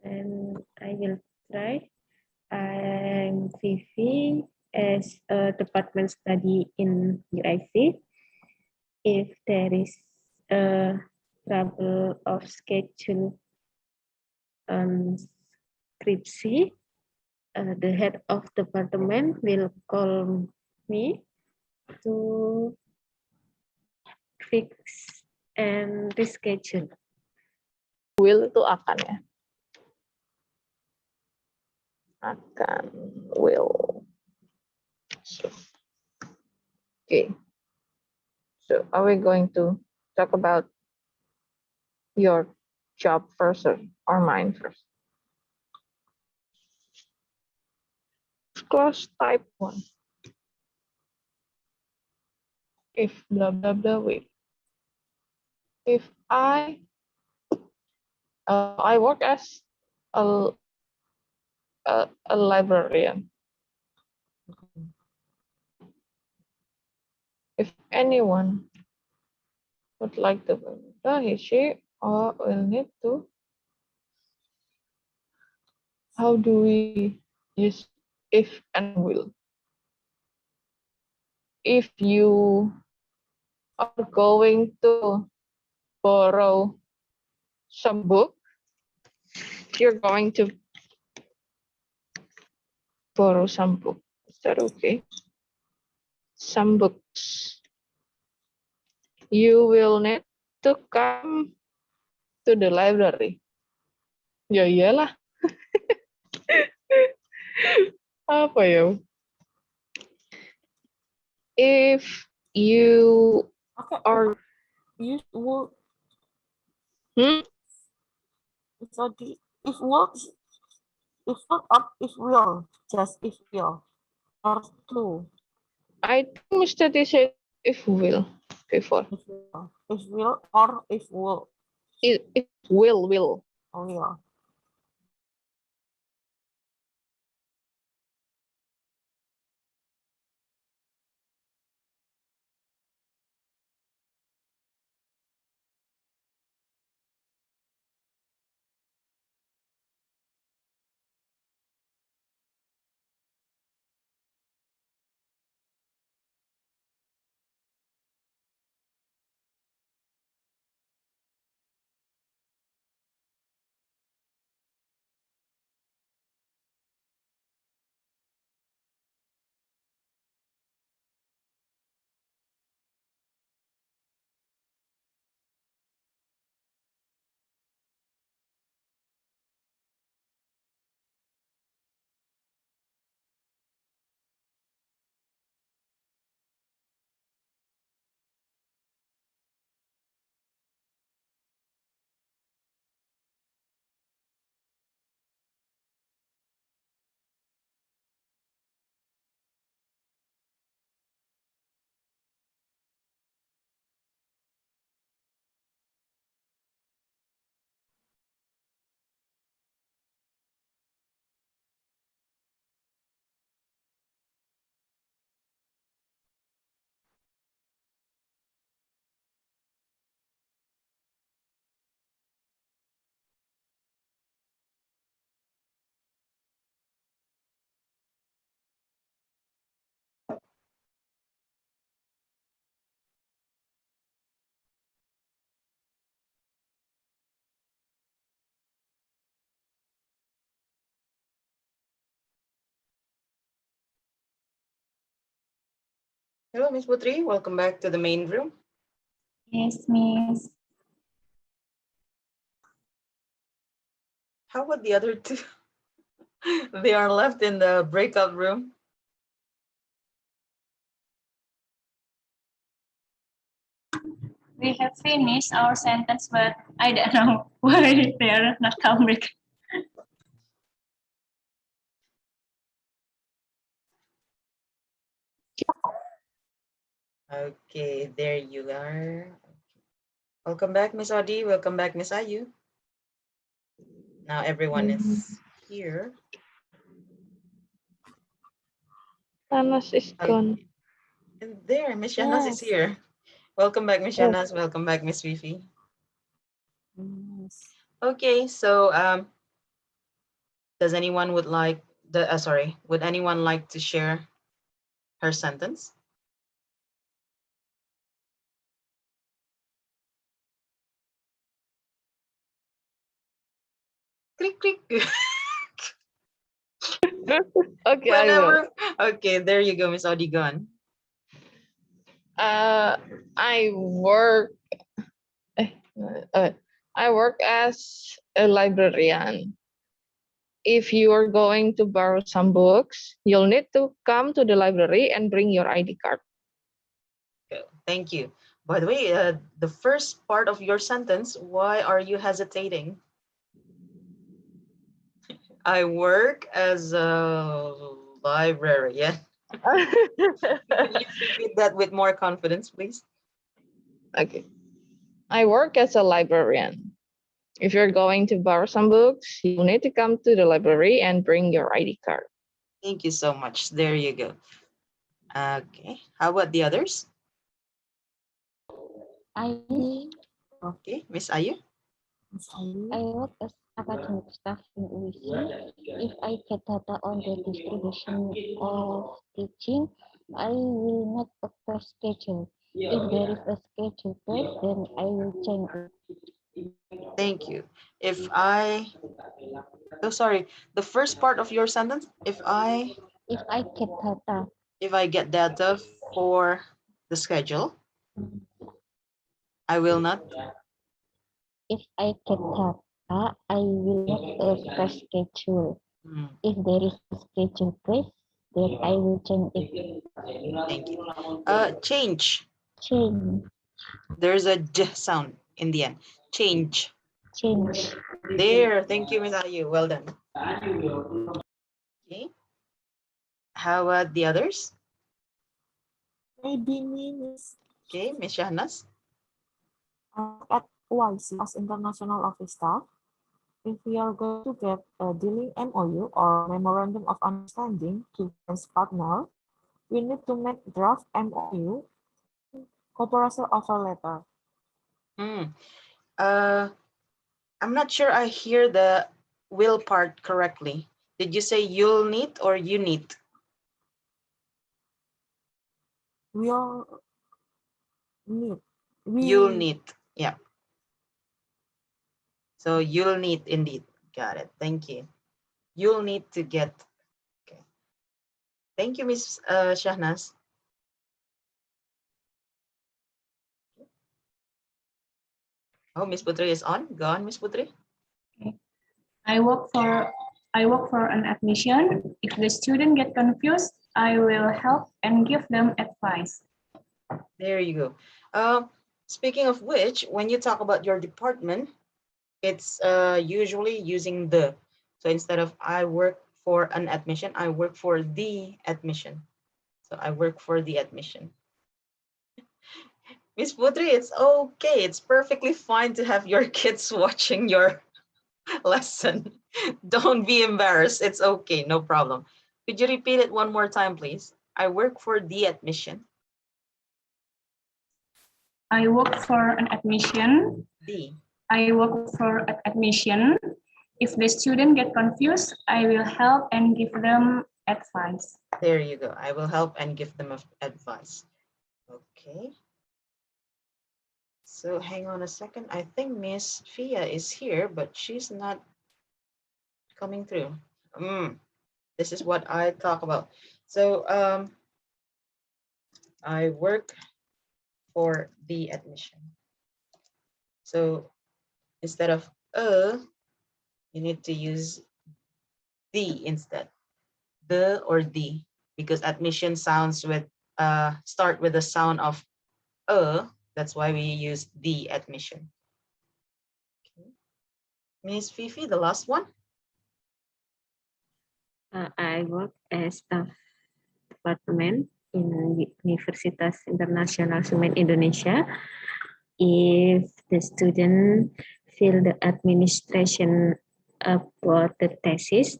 And I will try. I'm Vivi as a department study in UIC. If there is a trouble of schedule on scriptsy, the head of department will call me to fix and reschedule. Will itu akan ya. Akan, will. So, okay. So are we going to talk about your job first or mine first? Clause type 1. If blah blah blah wait. If I work as a librarian. If anyone would like to, he, she, or will need to. How do we use if and will? If you are going to borrow some book, you're going to borrow some book. Is that okay? Some books. You will need to come to the library. Ya iyalah. Apa ya? If you Okay, are use will. Hmm? So if will, if not or if will, just if will, or two. I think Mr. T said if will before. If will or if will. It will. Oh yeah. Hello, Miss Putri. Welcome back to the main room. Yes, Miss. How about the other two? They are left in the breakout room. We have finished our sentence, but I don't know why they're not coming. Okay, there you are. Welcome back, Miss Audie. Welcome back, Miss Ayu. Now everyone is here. Thanos is gone. And there, Miss Shanas is here. Welcome back, Miss Shanas. Welcome back, Miss Fifi. Yes. Okay, so does anyone would like would anyone like to share her sentence? Click, click. Okay, I will. Whenever. Okay, there you go, Miss Audie gone. I work. I work as a librarian. If you are going to borrow some books, you'll need to come to the library and bring your ID card. Okay, thank you. By the way, the first part of your sentence, why are you hesitating? I work as a librarian. Can you repeat that with more confidence, please? Okay. I work as a librarian. If you're going to borrow some books, you'll need to come to the library and bring your ID card. Thank you so much. There you go. Okay. How about the others? I Okay, Miss Ayu. I work as academic staff in UISI. If I get data on the distribution of teaching, I will not prepare schedule. If there is a schedule place, then I will change it. Thank you. The first part of your sentence, If I get data, if I get data for the schedule, I will not. if I get data, I will not prepare schedule. If there is a schedule place, then I will change it. Thank you. Change. Change. There's a j sound in the end. Change. Change. There. Thank you, Miss Ayu. Well done. Okay. How about the others? Maybe means Okay, Miss Shahnas. at UISI as international office staff. If we are going to get a dealing MOU or memorandum of understanding to business partner, we need to make draft MOU, cooperation offer letter. I'm not sure I hear the will part correctly. Did you say you'll need or you need? We'll need. You'll need. Yeah. So you'll need indeed. Got it. Thank you. You'll need to get. Okay. Thank you, Miss Shahnas. Oh, Miss Putri is on. Go on, Miss Putri. Okay. I work for an admission. If the student get confused, I will help and give them advice. There you go. Speaking of which, when you talk about your department, it's usually using the. So instead of I work for an admission, I work for the admission. So I work for the admission. Miss Putri, it's okay. It's perfectly fine to have your kids watching your lesson. Don't be embarrassed. It's okay. No problem. Could you repeat it one more time, please? I work for the admission. I work for an admission. I work for an admission. If the student get confused, I will help and give them advice. There you go. I will help and give them advice. Okay. So hang on a second. I think Miss Fia is here, but she's not coming through. This is what I talk about. So I work for the admission. So instead of you need to use the instead. The or the, because admission sounds with start with the sound of that's why we use the admission. Okay. Miss Fifi, the last one. I work as staff department in Universitas Internasional Semen, Indonesia. If the student fill the administration about the thesis,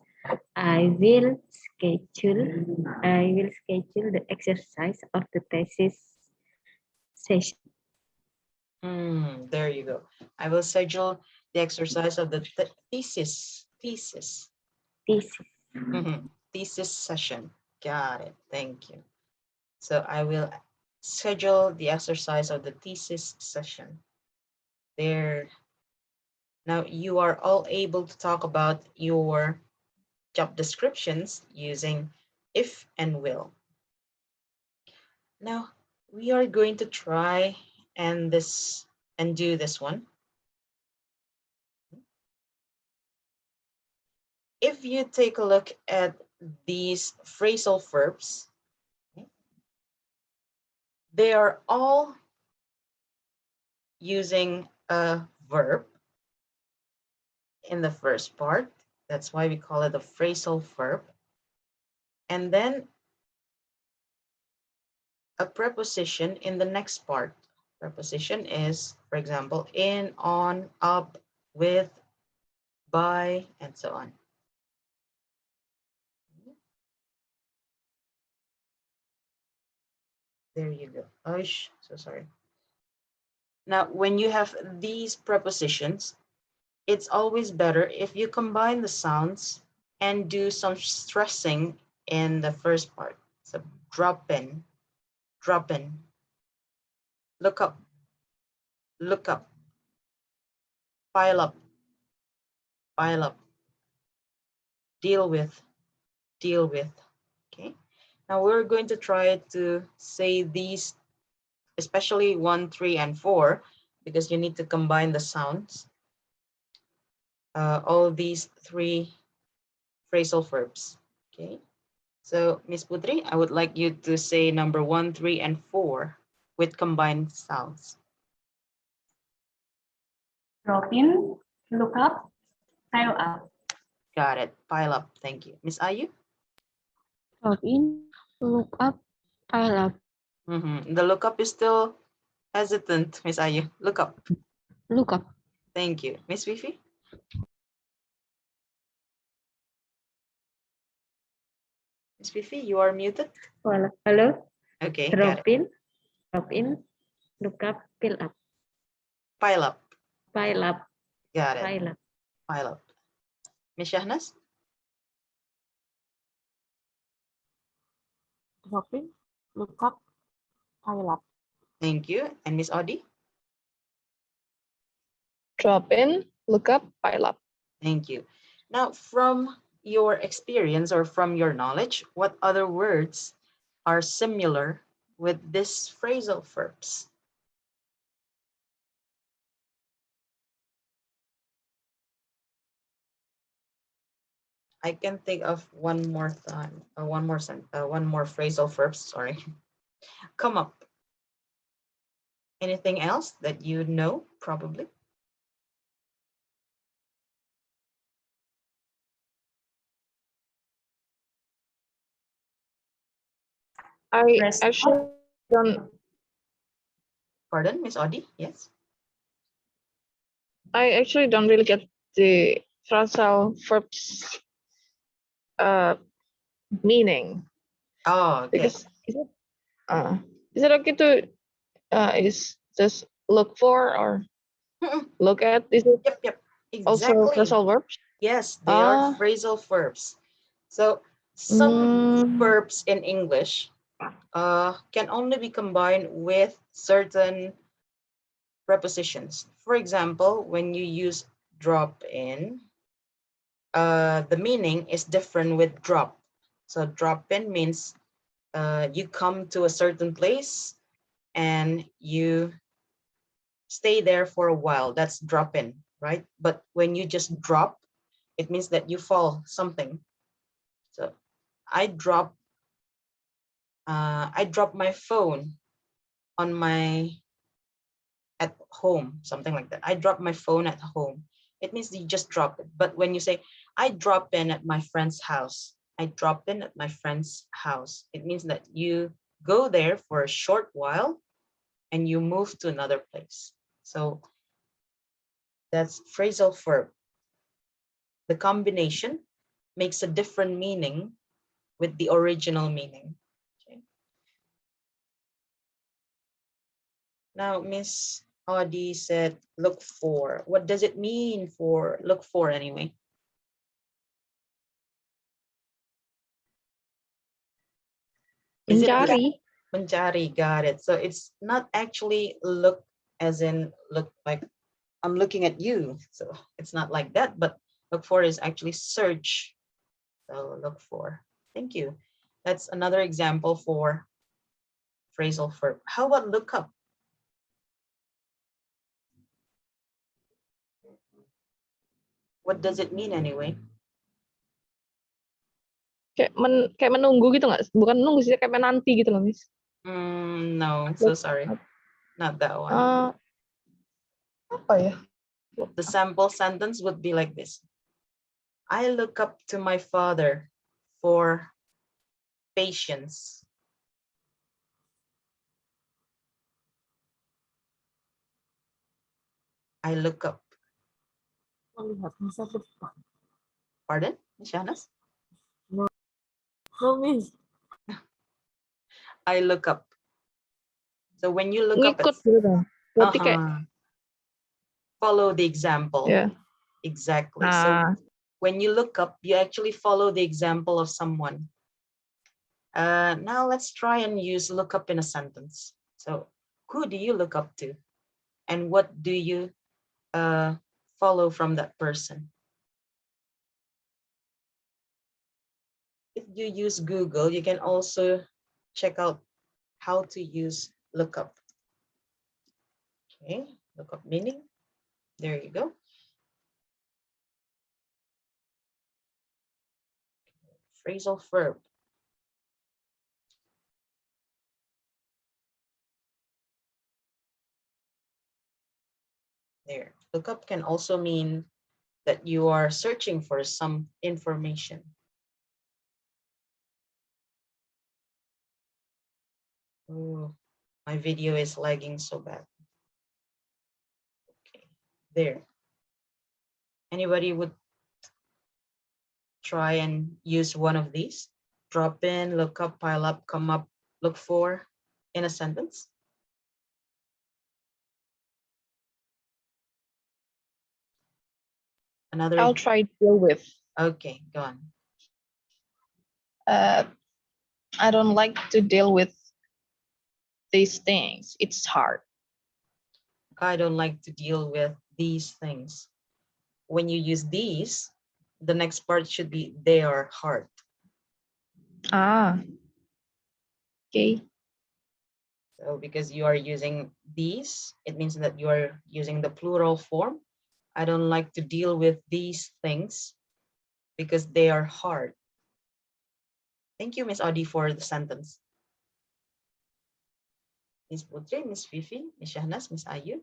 I will schedule the exercise of the thesis session. There you go. I will schedule the exercise of the thesis. Thesis. Thesis session. Got it. Thank you. So I will schedule the exercise of the thesis session. There. Now you are all able to talk about your job descriptions using if and will. Now we are going to try and do this one. If you take a look at these phrasal verbs, they are all using a verb in the first part. That's why we call it a phrasal verb. And then a preposition in the next part. Preposition is, for example, in, on, up, with, by, and so on. There you go. Oh, so sorry. Now, when you have these prepositions, it's always better if you combine the sounds and do some stressing in the first part. So drop in, look up, pile up, deal with. Okay. Now we're going to try to say these, especially 1, 3, and 4, because you need to combine the sounds. All these 3 phrasal verbs. Okay. So Miss Putri, I would like you to say number 1, 3, and 4 with combined sounds. Drop in, look up, pile up. Got it. Pile up. Thank you. Miss Ayu? Drop in, look up, pile up. The look up is still hesitant, Miss Ayu. Look up. Look up. Thank you. Miss Fifi? Miss Fifi, you are muted. Hello. Okay, Drop in, look up, pile up. Pile up. Pile up. Got it. Pile up. Pile up. Miss Shahnas? Drop in, look up, pile up. Thank you. And Miss Audi? Drop in, look up, pile up. Thank you. Now, from your experience or from your knowledge, what other words are similar with these phrasal verbs? I can think of one more time, one more phrasal verbs, sorry. Come up. Anything else that you know, probably? I Rest actually don't. Pardon, Miss Audi? Yes. I actually don't really get the phrasal verbs meaning. Oh, okay. Because is it okay to is just look for or look at? Is it Yep. also Exactly. phrasal verbs? Yes, they are phrasal verbs. So some verbs in English can only be combined with certain prepositions. For example, when you use drop in, the meaning is different with drop. So drop in means you come to a certain place and you stay there for a while. That's drop in, right? But when you just drop, it means that you fall something. So I drop my phone on my at home, something like that. I drop my phone at home. It means you just drop it. But when you say I drop in at my friend's house, I drop in at my friend's house, it means that you go there for a short while and you move to another place. So that's phrasal verb. The combination makes a different meaning with the original meaning. Okay. Now, Miss Audi said, look for. What does it mean for look for anyway? Is it Mencari. mencari? Got it. So it's not actually look as in look like I'm looking at you. So it's not like that, but look for is actually search. So look for. Thank you. That's another example for phrasal verb. How about look up? What does it mean anyway? Kayak menunggu gitu nggak? Bukan menunggu sih, kayak menanti gitu loh, Miss. No, so sorry. Not that one. Apa ya? The sample sentence would be like this. I look up to my father for patience. I look up. Melihat masa depan. Pardon, Ms. Shahnaz? No, Miss. I look up. So when you look up, Ngikut gitu kan. Berarti kayak follow the example. Yeah. Exactly. So when you look up, you actually follow the example of someone. Now let's try and use look up in a sentence. So who do you look up to? And what do you follow from that person? If you use Google, you can also check out how to use lookup. Okay, lookup meaning. There you go. Phrasal verb. There. Lookup can also mean that you are searching for some information. Oh, my video is lagging so bad. Okay, there. Anybody would try and use one of these? Drop in, look up, pile up, come up, look for in a sentence? Another. I'll try to deal with. Okay, go on. I don't like to deal with these things. It's hard. I don't like to deal with these things. When you use these, the next part should be they are hard. Okay. So because you are using these, it means that you are using the plural form. I don't like to deal with these things because they are hard. Thank you, Miss Audi, for the sentence. Miss Putri, Miss Fifi, Miss Shahnaz, Miss Ayu.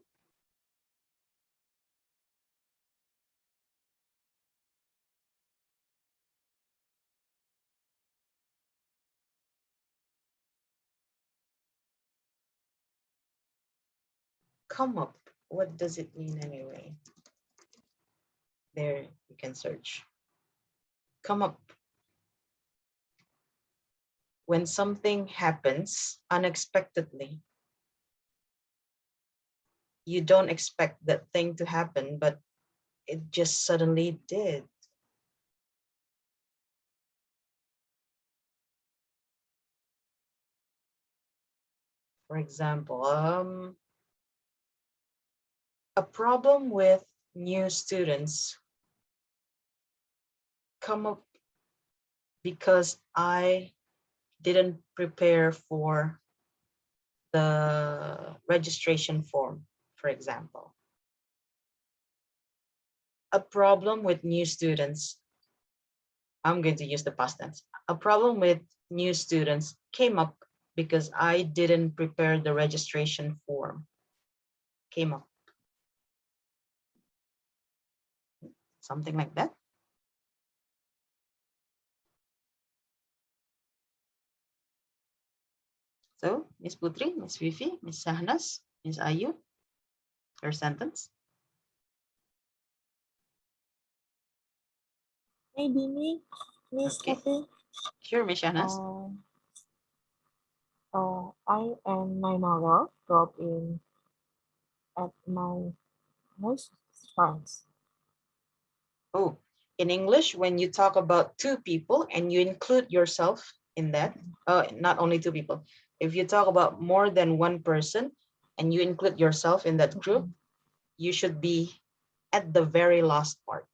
Come up. What does it mean anyway? There, you can search. Come up. When something happens unexpectedly, you don't expect that thing to happen, but it just suddenly did. For example, a problem with new students come up because I didn't prepare for the registration form, for example. A problem with new students, I'm going to use the past tense. A problem with new students came up because I didn't prepare the registration form. Came up. Something like that. So, Miss Putri, Miss Vivi, Miss Sahnas, Miss Ayu, your sentence. Maybe me, Miss Okay. Kathy. Sure, Miss Sahnas. I and my mother drove in at my house friends. Oh, in English, when you talk about two people and you include yourself in that, not only two people, if you talk about more than one person and you include yourself in that group, you should be at the very last part.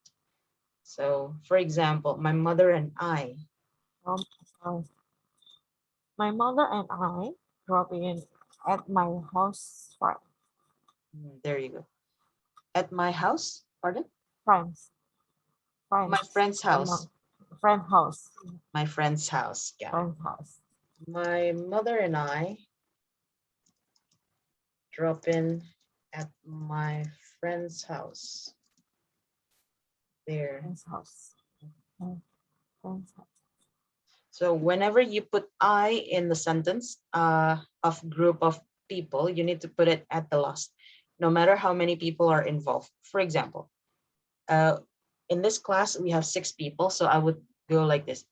So, for example, my mother and I. My mother and I drove in at my house There you go. At my house, pardon? friends. My friend's house. Friend house. My friend's house. Yeah. Friend's house. My mother and I drop in at my friend's house. There. Friend's house. Friend's house. So whenever you put I in the sentence of group of people, you need to put it at the last, no matter how many people are involved. For example, in this class, we have 6 people. So I would go like this.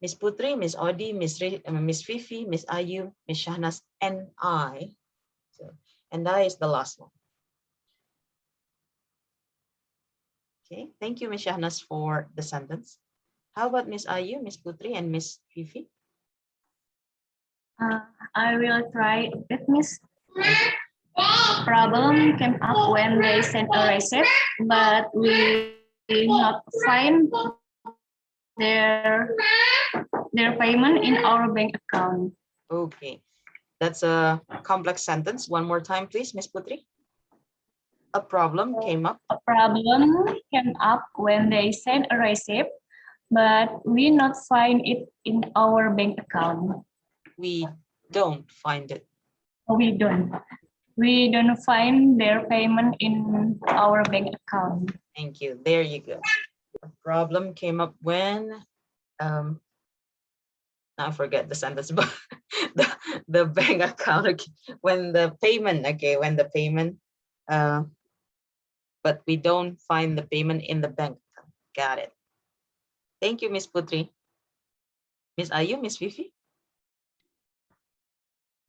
Miss Putri, Miss Odi, Miss Fifi, Miss Ayu, Miss Shahnas, and I. So, and I is the last one. Okay, thank you, Miss Shahnas, for the sentence. How about Miss Ayu, Miss Putri, and Miss Fifi? I will try. That means problem came up when they sent a receipt, but we did not find their payment in our bank account. Okay, that's a complex sentence. One more time, please, Miss Putri. A problem came up. A problem came up when they sent a receipt, but we not find it in our bank account. We don't find it. We don't. We don't find their payment in our bank account. Thank you. There you go. A problem came up when I forget the sentence, but the bank account, okay, when the payment, okay, when the payment, but we don't find the payment in the bank account. Got it. Thank you, Miss Putri. Miss Ayu, Miss Fifi?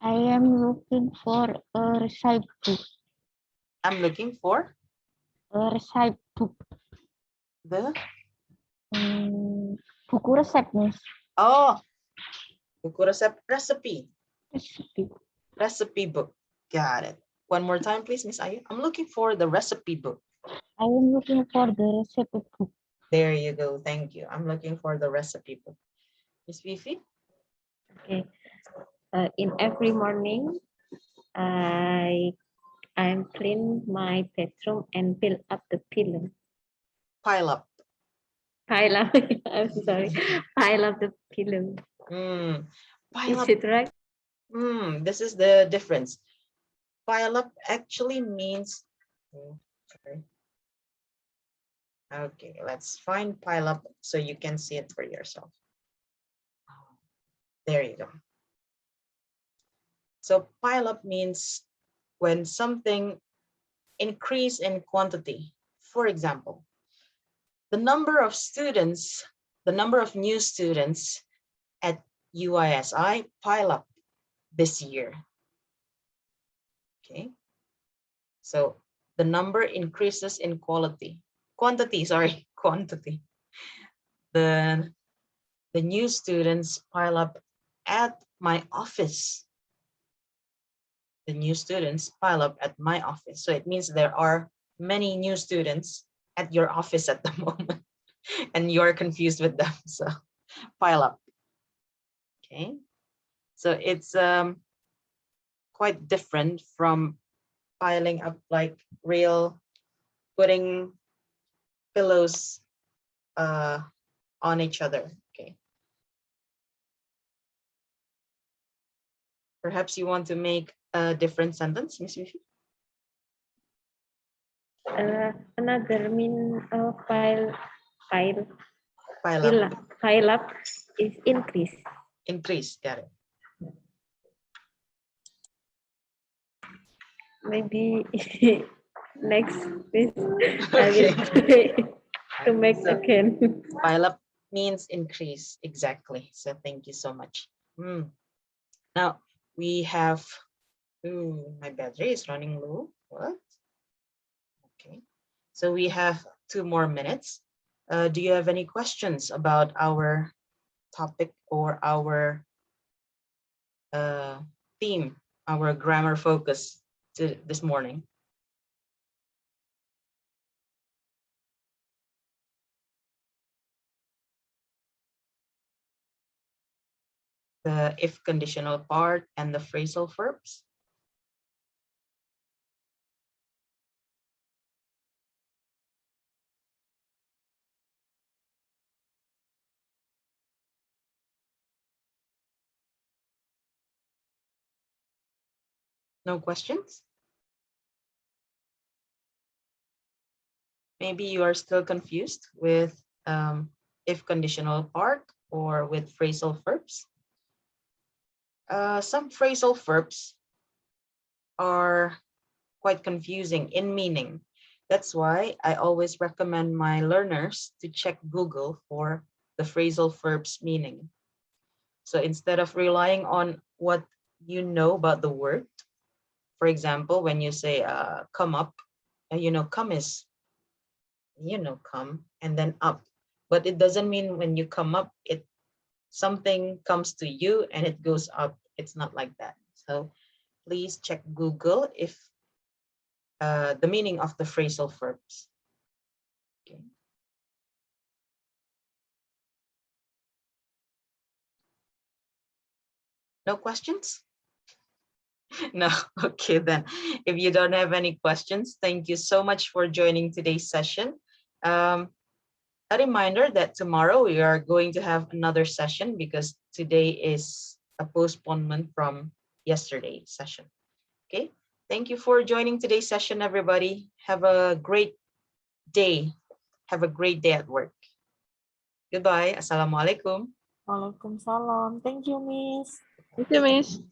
I am looking for a receipt book. I'm looking for A receipt book. the Buku resep, Miss. oh, buku resep recipe. Recipe. Recipe book. Got it. One more time, please, Miss Ayu. I'm looking for the recipe book. I am looking for the recipe book. There you go. Thank you. I'm looking for the recipe book. Miss Fifi? Okay. In every morning, I'm clean my bedroom and fill up the pillow. Pile up. Pile up. I'm sorry. Pile up the pillow. Pile Is up. it right? This is the difference. Pile up actually means, sorry. Okay, let's find pile up so you can see it for yourself. There you go. So pile up means when something increase in quantity. For example, the number of students, the number of new students at UISI pile up this year. Okay, so the number increases in quantity. The new students pile up at my office. The new students pile up at my office. So it means there are many new students at your office at the moment and you're confused with them. So pile up. Okay. So it's quite different from piling up like real, putting pillows on each other. Okay. Perhaps you want to make a different sentence, Miss Vivi? Another mean pile Pile up. pile up is increase. Increase. Got it. Maybe next this I Okay. will try to make So, again. pile up means increase. Exactly. So thank you so much. Now we have, my battery is running low. What? Okay. So we have 2 more minutes. Do you have any questions about our topic or our theme, our grammar focus this morning? The if conditional part and the phrasal verbs. No questions? Maybe you are still confused with if conditional part or with phrasal verbs. Some phrasal verbs are quite confusing in meaning. That's why I always recommend my learners to check Google for the phrasal verbs meaning. So instead of relying on what you know about the word, for example, when you say come up, come is, come and then up. But it doesn't mean when you come up, something comes to you and it goes up. It's not like that. So please check Google if the meaning of the phrasal verbs. Okay. No questions? No. Okay, then. If you don't have any questions, thank you so much for joining today's session. A reminder that tomorrow we are going to have another session because today is a postponement from yesterday's session. Okay. Thank you for joining today's session, everybody. Have a great day. Have a great day at work. Goodbye. Assalamualaikum. Waalaikumsalam. Thank you, Miss. Thank you, Miss.